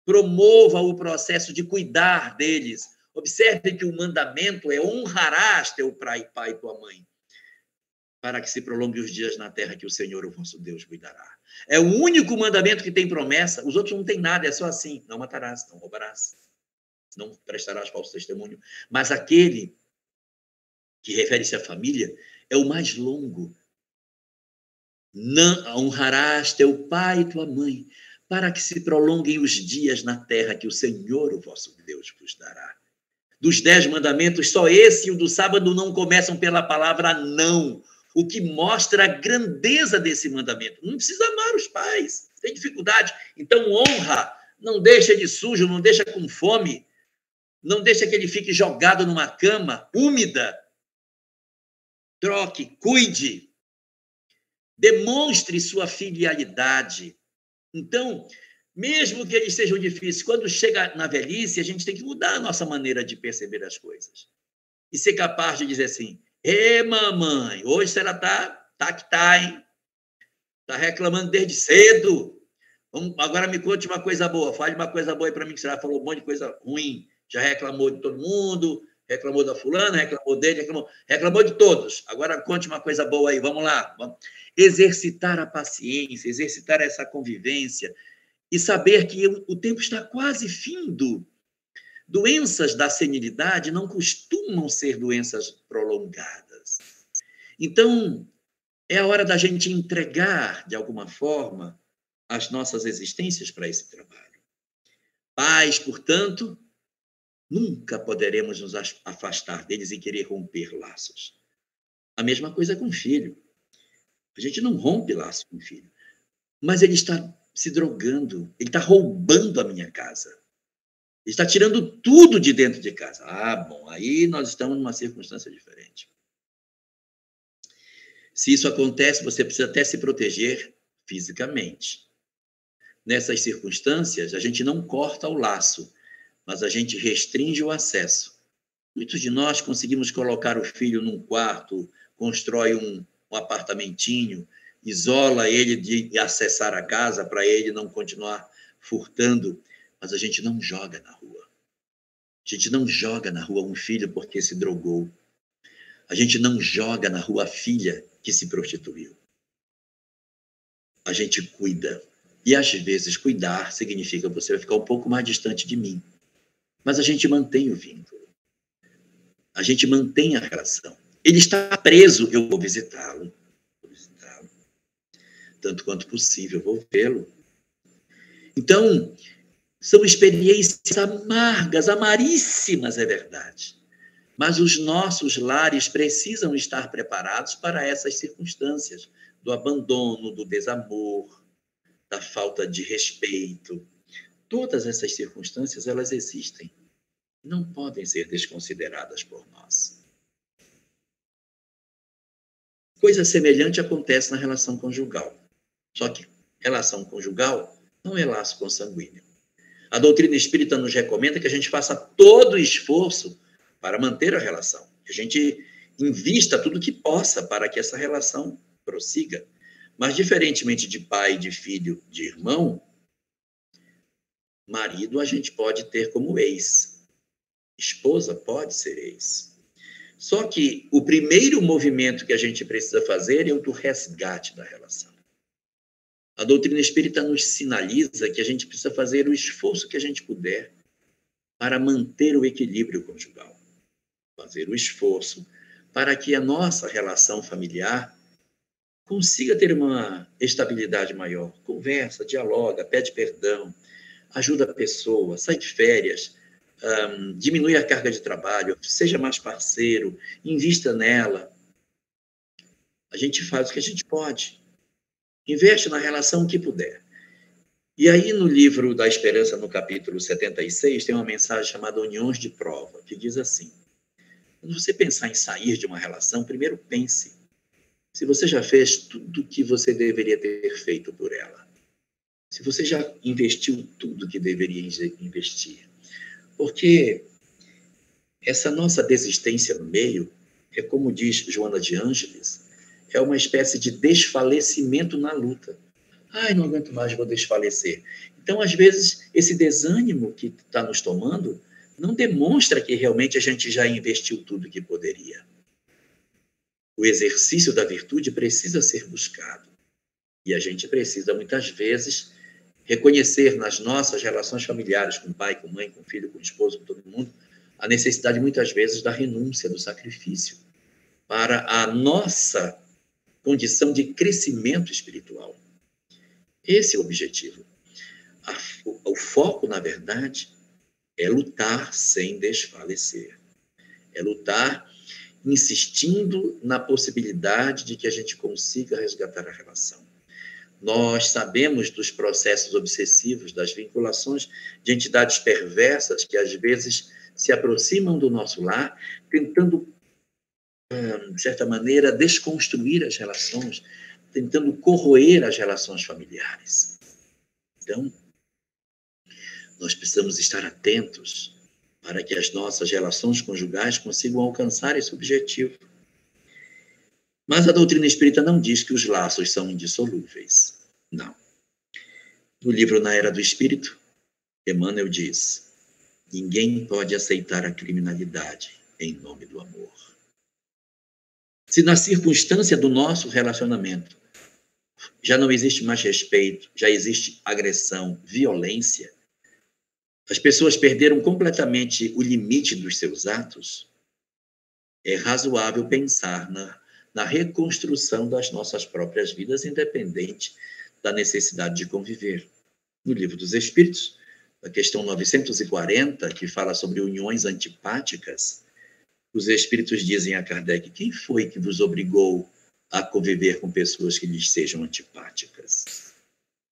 Promova o processo de cuidar deles. Observe que o mandamento é honrarás teu pai e tua mãe, para que se prolongue os dias na terra que o Senhor, o vosso Deus, cuidará. É o único mandamento que tem promessa, os outros não têm nada, é só assim, não matarás, não roubarás, não prestarás falso testemunho. Mas aquele que refere-se à família é o mais longo. Não honrarás teu pai e tua mãe, para que se prolonguem os dias na terra que o Senhor, o vosso Deus, vos dará. Dos 10 mandamentos, só esse e o do sábado não começam pela palavra não, o que mostra a grandeza desse mandamento. Não precisa amar os pais, tem dificuldade. Então, honra, não deixa ele sujo, não deixa com fome, não deixa que ele fique jogado numa cama úmida. Troque, cuide. Demonstre sua filialidade. Então, mesmo que eles sejam difíceis, quando chega na velhice, a gente tem que mudar a nossa maneira de perceber as coisas. E ser capaz de dizer assim, mamãe, hoje você tá que tá, hein? Tá reclamando desde cedo. Agora me conte uma coisa boa, fale uma coisa boa aí para mim, que você já falou um monte de coisa ruim, já reclamou de todo mundo, reclamou da fulana, reclamou dele, reclamou de todos. Agora conte uma coisa boa aí, vamos lá. Vamos exercitar a paciência, exercitar essa convivência e saber que o tempo está quase findo. Doenças da senilidade não costumam ser doenças prolongadas. Então, é a hora da gente entregar, de alguma forma, as nossas existências para esse trabalho. Pais, portanto, nunca poderemos nos afastar deles e querer romper laços. A mesma coisa com o filho. A gente não rompe laço com o filho, mas ele está se drogando, ele está roubando a minha casa. Ele está tirando tudo de dentro de casa. Bom, aí nós estamos numa circunstância diferente. Se isso acontece, você precisa até se proteger fisicamente. Nessas circunstâncias, a gente não corta o laço, mas a gente restringe o acesso. Muitos de nós conseguimos colocar o filho num quarto, constrói um apartamentinho, isola ele de acessar a casa para ele não continuar furtando, mas a gente não joga na rua. A gente não joga na rua um filho porque se drogou. A gente não joga na rua a filha que se prostituiu. A gente cuida. E, às vezes, cuidar significa você vai ficar um pouco mais distante de mim. Mas a gente mantém o vínculo. A gente mantém a relação. Ele está preso, eu vou visitá-lo. Tanto quanto possível, vou vê-lo. Então, são experiências amargas, amaríssimas, é verdade. Mas os nossos lares precisam estar preparados para essas circunstâncias do abandono, do desamor, da falta de respeito. Todas essas circunstâncias, elas existem. Não podem ser desconsideradas por nós. Coisa semelhante acontece na relação conjugal. Só que relação conjugal não é laço consanguíneo. A doutrina espírita nos recomenda que a gente faça todo o esforço para manter a relação. Que a gente invista tudo que possa para que essa relação prossiga. Mas, diferentemente de pai, de filho, de irmão, marido a gente pode ter como ex. Esposa pode ser ex. Só que o primeiro movimento que a gente precisa fazer é o do resgate da relação. A doutrina espírita nos sinaliza que a gente precisa fazer o esforço que a gente puder para manter o equilíbrio conjugal. Fazer o esforço para que a nossa relação familiar consiga ter uma estabilidade maior. Conversa, dialoga, pede perdão, ajuda a pessoa, sai de férias, diminui a carga de trabalho, seja mais parceiro, invista nela. A gente faz o que a gente pode. Investe na relação que puder. E aí, no livro da Esperança, no capítulo 76, tem uma mensagem chamada Uniões de Prova, que diz assim: quando você pensar em sair de uma relação, primeiro pense se você já fez tudo o que você deveria ter feito por ela. Se você já investiu tudo que deveria investir. Porque essa nossa desistência no meio, é como diz Joana de Ângeles, é uma espécie de desfalecimento na luta. Não aguento mais, vou desfalecer. Então, às vezes, esse desânimo que está nos tomando não demonstra que realmente a gente já investiu tudo que poderia. O exercício da virtude precisa ser buscado. E a gente precisa, muitas vezes, reconhecer nas nossas relações familiares, com pai, com mãe, com filho, com esposo, com todo mundo, a necessidade, muitas vezes, da renúncia, do sacrifício, para a nossa condição de crescimento espiritual. Esse é o objetivo. O foco, na verdade, é lutar sem desfalecer. É lutar insistindo na possibilidade de que a gente consiga resgatar a relação. Nós sabemos dos processos obsessivos, das vinculações de entidades perversas que, às vezes, se aproximam do nosso lar, tentando, de certa maneira, desconstruir as relações, tentando corroer as relações familiares. Então, nós precisamos estar atentos para que as nossas relações conjugais consigam alcançar esse objetivo. Mas a doutrina espírita não diz que os laços são indissolúveis. Não. No livro Na Era do Espírito, Emmanuel diz: ninguém pode aceitar a criminalidade em nome do amor. Se na circunstância do nosso relacionamento já não existe mais respeito, já existe agressão, violência, as pessoas perderam completamente o limite dos seus atos, é razoável pensar na reconstrução das nossas próprias vidas, independente da necessidade de conviver. No Livro dos Espíritos, na questão 940, que fala sobre uniões antipáticas, os Espíritos dizem a Kardec: quem foi que vos obrigou a conviver com pessoas que lhes sejam antipáticas?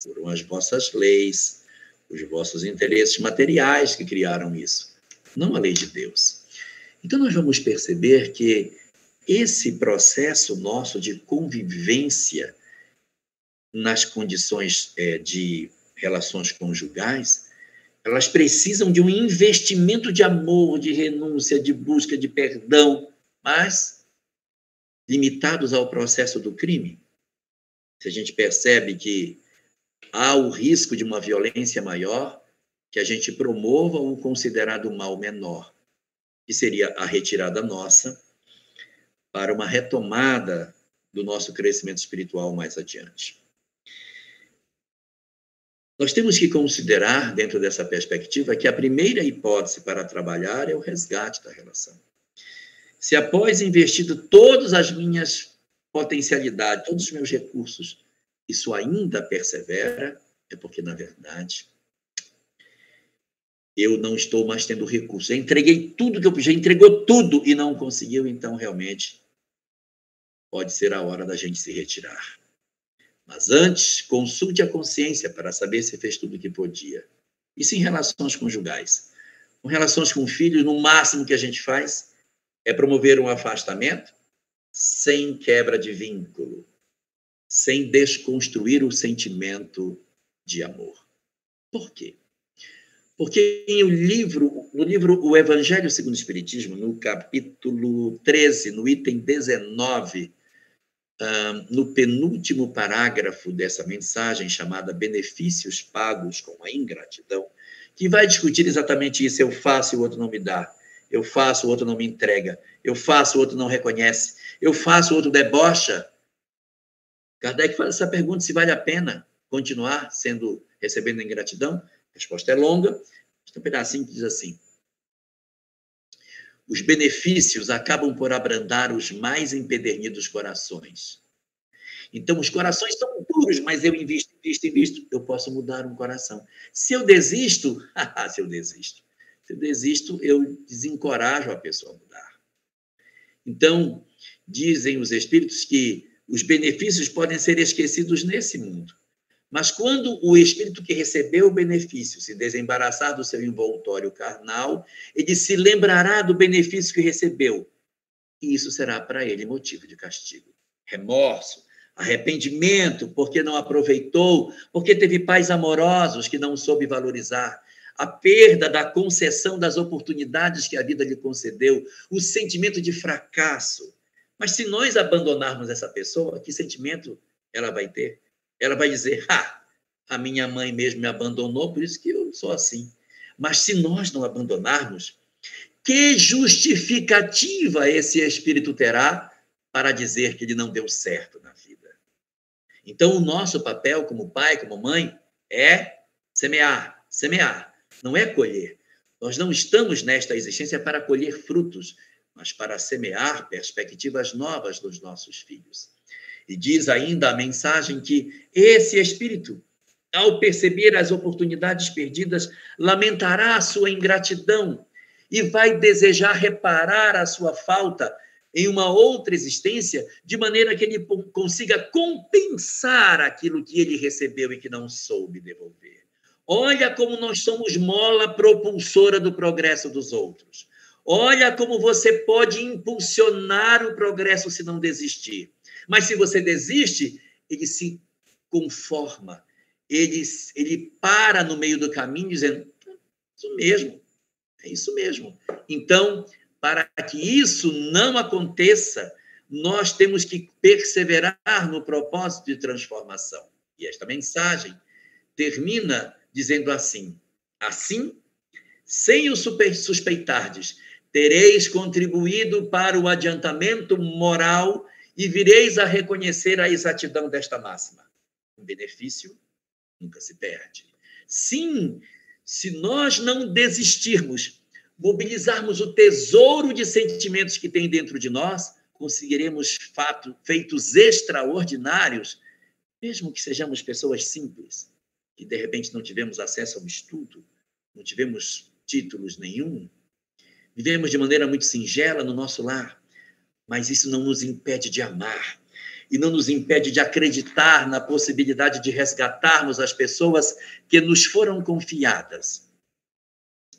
Foram as vossas leis, os vossos interesses materiais que criaram isso, não a lei de Deus. Então, nós vamos perceber que esse processo nosso de convivência nas condições de relações conjugais, elas precisam de um investimento de amor, de renúncia, de busca de perdão, mas limitados ao processo do crime. Se a gente percebe que há o risco de uma violência maior, que a gente promova o considerado mal menor, que seria a retirada nossa para uma retomada do nosso crescimento espiritual mais adiante. Nós temos que considerar, dentro dessa perspectiva, que a primeira hipótese para trabalhar é o resgate da relação. Se após investido todas as minhas potencialidades, todos os meus recursos, isso ainda persevera, é porque, na verdade, eu não estou mais tendo recursos. Eu entreguei tudo que eu podia, entregou tudo e não conseguiu, então, realmente, pode ser a hora da gente se retirar. Mas antes, consulte a consciência para saber se fez tudo o que podia. Isso em relações conjugais. Com relações com filhos, no máximo que a gente faz é promover um afastamento sem quebra de vínculo, sem desconstruir o sentimento de amor. Por quê? Porque no livro O Evangelho segundo o Espiritismo, no capítulo 13, no item 19, no penúltimo parágrafo dessa mensagem, chamada Benefícios Pagos com a Ingratidão, que vai discutir exatamente isso: eu faço e o outro não me dá, eu faço, o outro não me entrega, eu faço, o outro não reconhece, eu faço, o outro debocha. Kardec faz essa pergunta: se vale a pena continuar recebendo ingratidão? A resposta é longa, tem um pedacinho que diz assim: os benefícios acabam por abrandar os mais empedernidos corações. Então, os corações são duros, mas eu invisto, eu posso mudar um coração. Se eu desisto, eu desencorajo a pessoa a mudar. Então, dizem os espíritos que os benefícios podem ser esquecidos nesse mundo. Mas quando o espírito que recebeu o benefício se desembaraçar do seu envoltório carnal, ele se lembrará do benefício que recebeu. E isso será para ele motivo de castigo. Remorso, arrependimento, porque não aproveitou, porque teve pais amorosos que não soube valorizar, a perda da concessão das oportunidades que a vida lhe concedeu, o sentimento de fracasso. Mas se nós abandonarmos essa pessoa, que sentimento ela vai ter? Ela vai dizer: a minha mãe mesmo me abandonou, por isso que eu sou assim. Mas se nós não abandonarmos, que justificativa esse espírito terá para dizer que ele não deu certo na vida? Então, o nosso papel como pai, como mãe, é semear, não é colher. Nós não estamos nesta existência para colher frutos, mas para semear perspectivas novas dos nossos filhos. E diz ainda a mensagem que esse espírito, ao perceber as oportunidades perdidas, lamentará a sua ingratidão e vai desejar reparar a sua falta em uma outra existência, de maneira que ele consiga compensar aquilo que ele recebeu e que não soube devolver. Olha como nós somos mola propulsora do progresso dos outros. Olha como você pode impulsionar o progresso se não desistir. Mas se você desiste, ele se conforma, ele para no meio do caminho dizendo, isso mesmo, é isso mesmo. Então, para que isso não aconteça, nós temos que perseverar no propósito de transformação. E esta mensagem termina dizendo assim, sem o suspeitardes, tereis contribuído para o adiantamento moral e vireis a reconhecer a exatidão desta máxima. O benefício nunca se perde. Sim, se nós não desistirmos, mobilizarmos o tesouro de sentimentos que tem dentro de nós, conseguiremos feitos extraordinários, mesmo que sejamos pessoas simples, que de repente não tivemos acesso ao estudo, não tivemos títulos nenhum, vivemos de maneira muito singela no nosso lar, mas isso não nos impede de amar e não nos impede de acreditar na possibilidade de resgatarmos as pessoas que nos foram confiadas.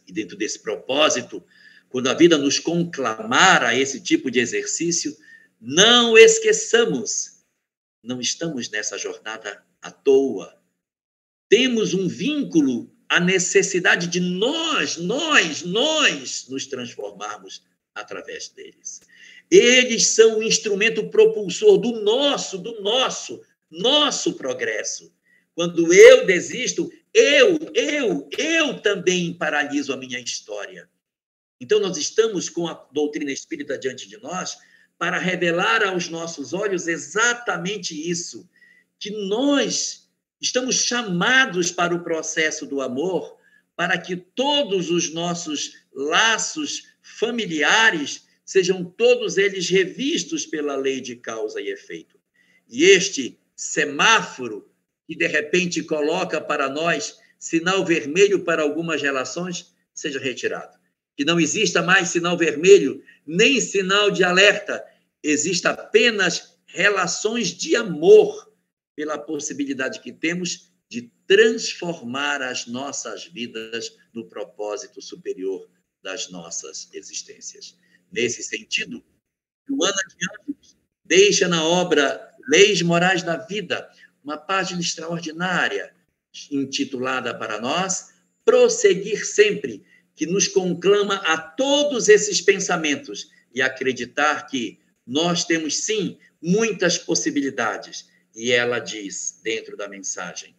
E dentro desse propósito, quando a vida nos conclamar a esse tipo de exercício, não esqueçamos, não estamos nessa jornada à toa. Temos um vínculo, a necessidade de nós nos transformarmos através deles. Eles são o instrumento propulsor do nosso progresso. Quando eu desisto, eu também paraliso a minha história. Então, nós estamos com a doutrina espírita diante de nós para revelar aos nossos olhos exatamente isso, que nós estamos chamados para o processo do amor, para que todos os nossos laços familiares sejam todos eles revistos pela lei de causa e efeito. E este semáforo, que de repente coloca para nós sinal vermelho para algumas relações, seja retirado. Que não exista mais sinal vermelho, nem sinal de alerta. Exista apenas relações de amor, pela possibilidade que temos de transformar as nossas vidas no propósito superior das nossas existências. Nesse sentido, Joana de Ângeles deixa na obra Leis Morais da Vida uma página extraordinária, intitulada para nós, Prosseguir Sempre, que nos conclama a todos esses pensamentos e acreditar que nós temos, sim, muitas possibilidades. E ela diz, dentro da mensagem,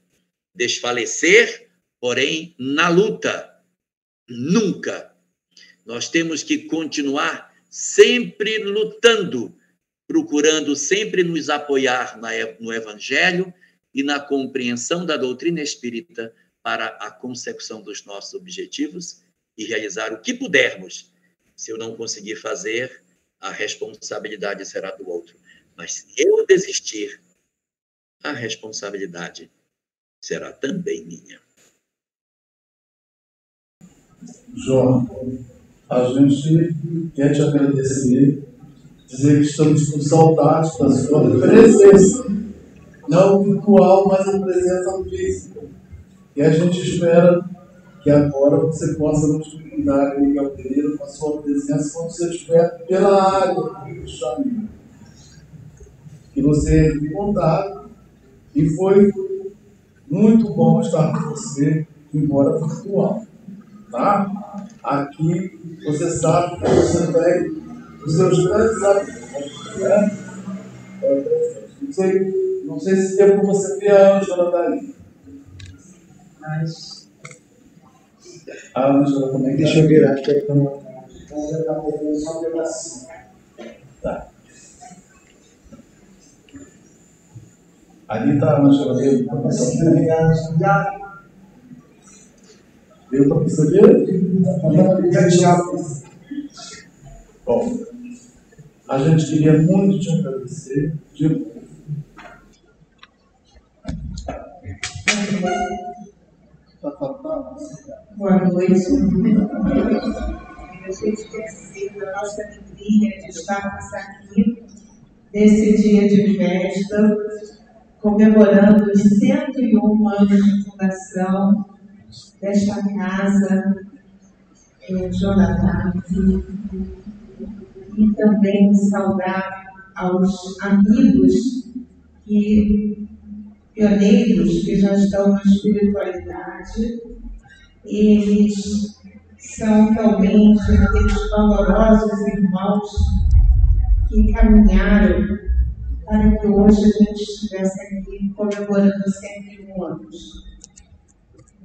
desfalecer, porém, na luta, nunca. Nós temos que continuar sempre lutando, procurando sempre nos apoiar no Evangelho e na compreensão da doutrina espírita para a consecução dos nossos objetivos e realizar o que pudermos. Se eu não conseguir fazer, a responsabilidade será do outro. Mas se eu desistir, a responsabilidade será também minha. João, a gente quer te agradecer, dizer que estamos com saudade da sua presença, não virtual, mas a presença física. E a gente espera que agora você possa nos brindar, Miguel Pereira, com a sua presença quando você estiver pela área do caminho. Que você entre em contato, e foi muito bom estar com você, embora virtual. Tá? Aqui você sabe que você tem os seus grandes amigos, né? Não sei se tempo você vê a Ângela daí. Mas a Ângela também. Deixa eu virar aqui. Ela está pegando só um pedacinho. Tá. Ali está a Ângela. Deu para perceber? Bom, a gente queria muito te agradecer de novo. Boa noite. A gente percebe a nossa alegria de estarmos aqui nesse dia de festa, comemorando os 101 anos de fundação desta casa, Jonathan, e também saudar aos amigos e pioneiros que já estão na espiritualidade. Eles são realmente aqueles valorosos irmãos que caminharam para que hoje a gente estivesse aqui comemorando 101 anos.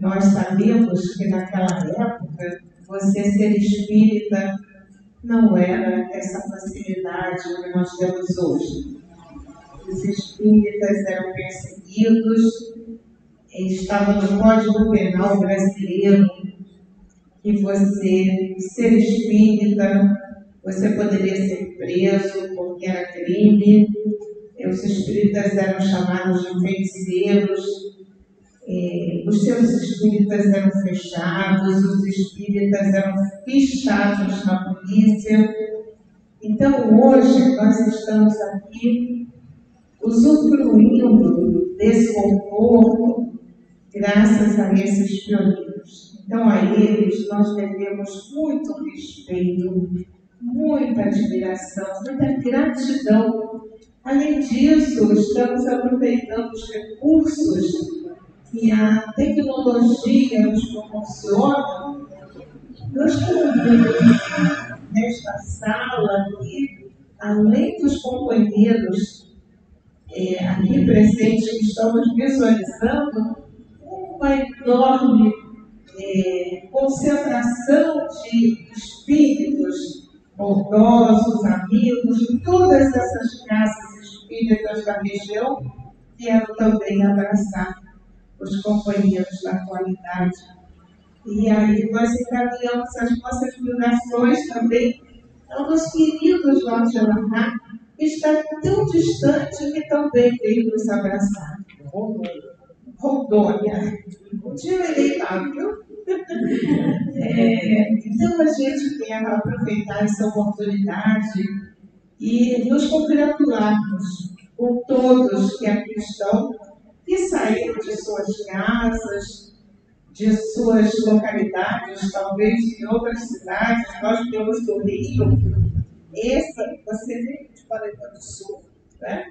Nós sabemos que naquela época, você ser espírita não era essa facilidade que nós temos hoje. Os espíritas eram perseguidos, estava no Código Penal brasileiro que você ser espírita, você poderia ser preso porque era crime. Os espíritas eram chamados de feiticeiros, os seus espíritas eram fechados, os espíritas eram fichados na polícia. Então, hoje, nós estamos aqui usufruindo desse conforto graças a esses pioneiros. Então, a eles nós devemos muito respeito, muita admiração, muita gratidão. Além disso, estamos aproveitando os recursos que a tecnologia nos proporciona. Nós convivemos nesta sala aqui, além dos companheiros aqui presentes que estamos visualizando, uma enorme concentração de espíritos, bondosos, amigos, de todas essas casas espíritas da região, vieram também abraçar os companheiros da atualidade. E aí nós encaminhamos as nossas vibrações também aos queridos Jorge Alahá, que está tão distante que também veio nos abraçar. Rondônia. Um dia eu irei lá, viu? Então a gente quer aproveitar essa oportunidade e nos congratularmos com todos que aqui estão, que saíram de suas casas, de suas localidades, talvez de outras cidades. Nós temos do Rio. Você veio de Paraíba do Sul, né?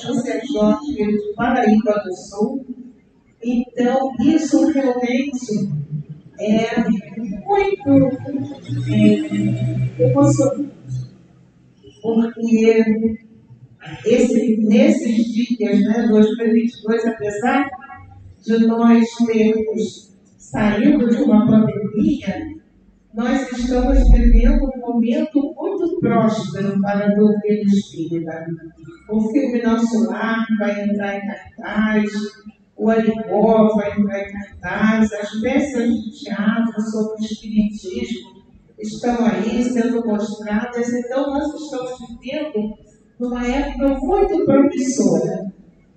José Jorge veio de Paraíba do Sul. Então, isso realmente é muito emocionante, porque nesses dias, né, 2022, apesar de nós termos saído de uma pandemia, nós estamos vivendo um momento muito próspero para a doutrina espírita. O filme Nosso Lar vai entrar em cartaz, o Arigó vai entrar em cartaz, as peças de teatro sobre o espiritismo estão aí sendo mostradas. Então, nós estamos vivendo numa época muito promissora.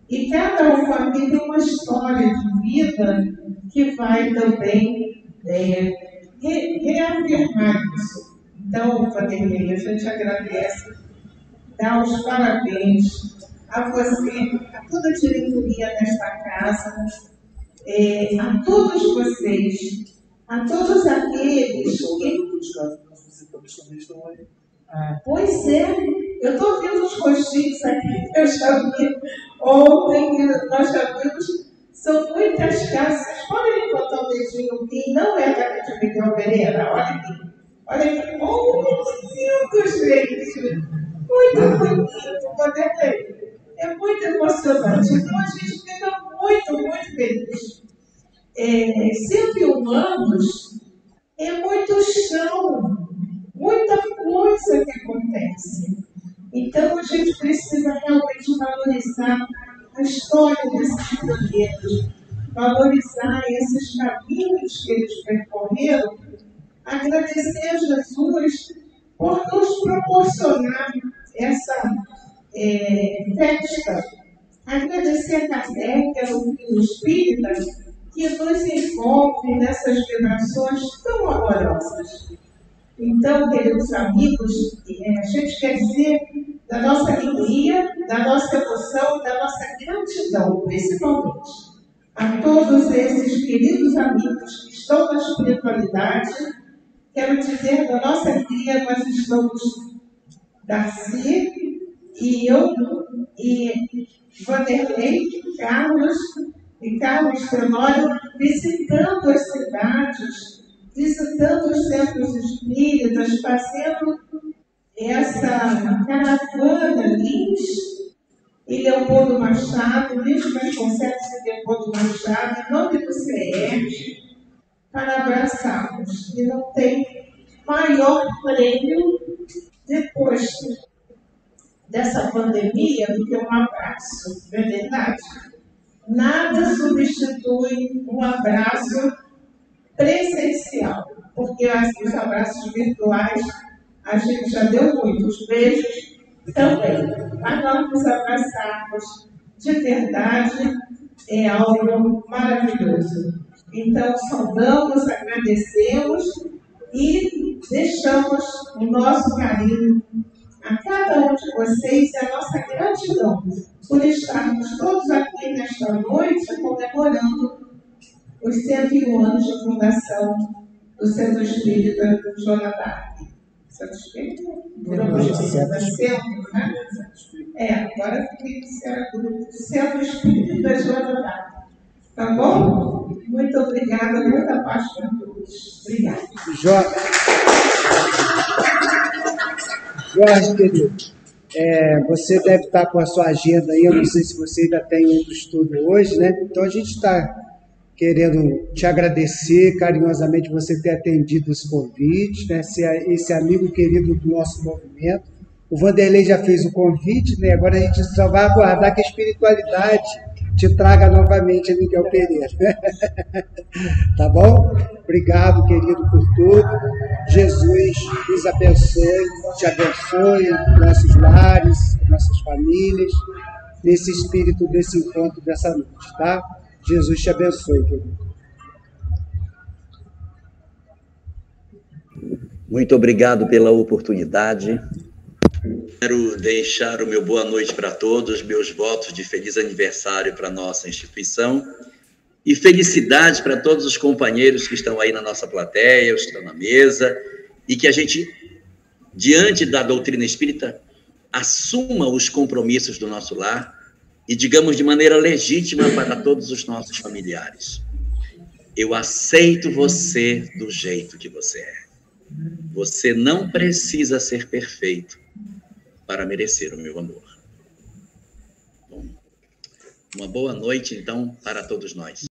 E cada um aqui tem uma história de vida que vai também reafirmar isso. Então, Vanderlei, a gente agradece, dá os parabéns a você, a toda a diretoria desta casa, a todos vocês, a todos aqueles que... Pois é, eu estou vendo os rostinhos aqui, eu já vi ontem, nós já vimos, são muitas casas. Vocês podem botar o dedinho aqui, não é da de Miguel Pereira, olha aqui, muitos gente, muito bonito, Vanderlei. É muito emocionante. Então, a gente fica muito, muito feliz. 101 anos é muito chão, muita coisa que acontece. Então, a gente precisa realmente valorizar a história desses pioneiros, valorizar esses caminhos que eles percorreram, agradecer a Jesus por nos proporcionar essa festa, agradecer a Kardec, a doutrina espírita, que nos envolve nessas vibrações tão amorosas. Então, queridos amigos, a gente quer dizer da nossa alegria, da nossa emoção, da nossa gratidão, principalmente, a todos esses queridos amigos que estão na espiritualidade. Quero dizer da nossa alegria, nós estamos, Darcy, E eu, e Vanderlei, Carlos e Carlos Tenório, visitando as cidades, visitando os centros espíritas, fazendo essa caravana Lins e Leopoldo Machado, Lins Vasconcelos e Leopoldo Machado, em nome do CERJ, para abraçá-los. E não tem maior prêmio depois dessa pandemia do que um abraço, não é verdade? Nada substitui um abraço presencial, porque os abraços virtuais a gente já deu muitos beijos também. Mas nós nos abraçarmos de verdade é algo maravilhoso. Então, saudamos, agradecemos e deixamos o nosso carinho a cada um de vocês e a nossa gratidão por estarmos todos aqui nesta noite comemorando os 101 anos de fundação do Centro Espírita Joana d'Arc. Centro Espírita? Centro, né? Agora fiquei no Centro Espírita Joana d'Arc. Tá bom? Muito obrigada, muita paz para todos. Obrigada. Jorge, querido, você deve estar com a sua agenda aí, eu não sei se você ainda tem outro estudo hoje, né? Então a gente está querendo te agradecer carinhosamente você ter atendido esse convite, né? Esse amigo querido do nosso movimento. O Vanderlei já fez o convite, né? Agora a gente só vai aguardar que a espiritualidade te traga novamente a Miguel Pereira. Tá bom? Obrigado, querido, por tudo. Jesus nos abençoe, te abençoe, nossos lares, nossas famílias, nesse espírito desse encontro dessa noite, tá? Jesus te abençoe, querido. Muito obrigado pela oportunidade. Quero deixar o meu boa noite para todos, meus votos de feliz aniversário para a nossa instituição e felicidade para todos os companheiros que estão aí na nossa plateia, os que estão na mesa, e que a gente, diante da doutrina espírita, assuma os compromissos do nosso lar e digamos de maneira legítima para todos os nossos familiares: eu aceito você do jeito que você é. Você não precisa ser perfeito para merecer o meu amor. Bom, uma boa noite, então, para todos nós.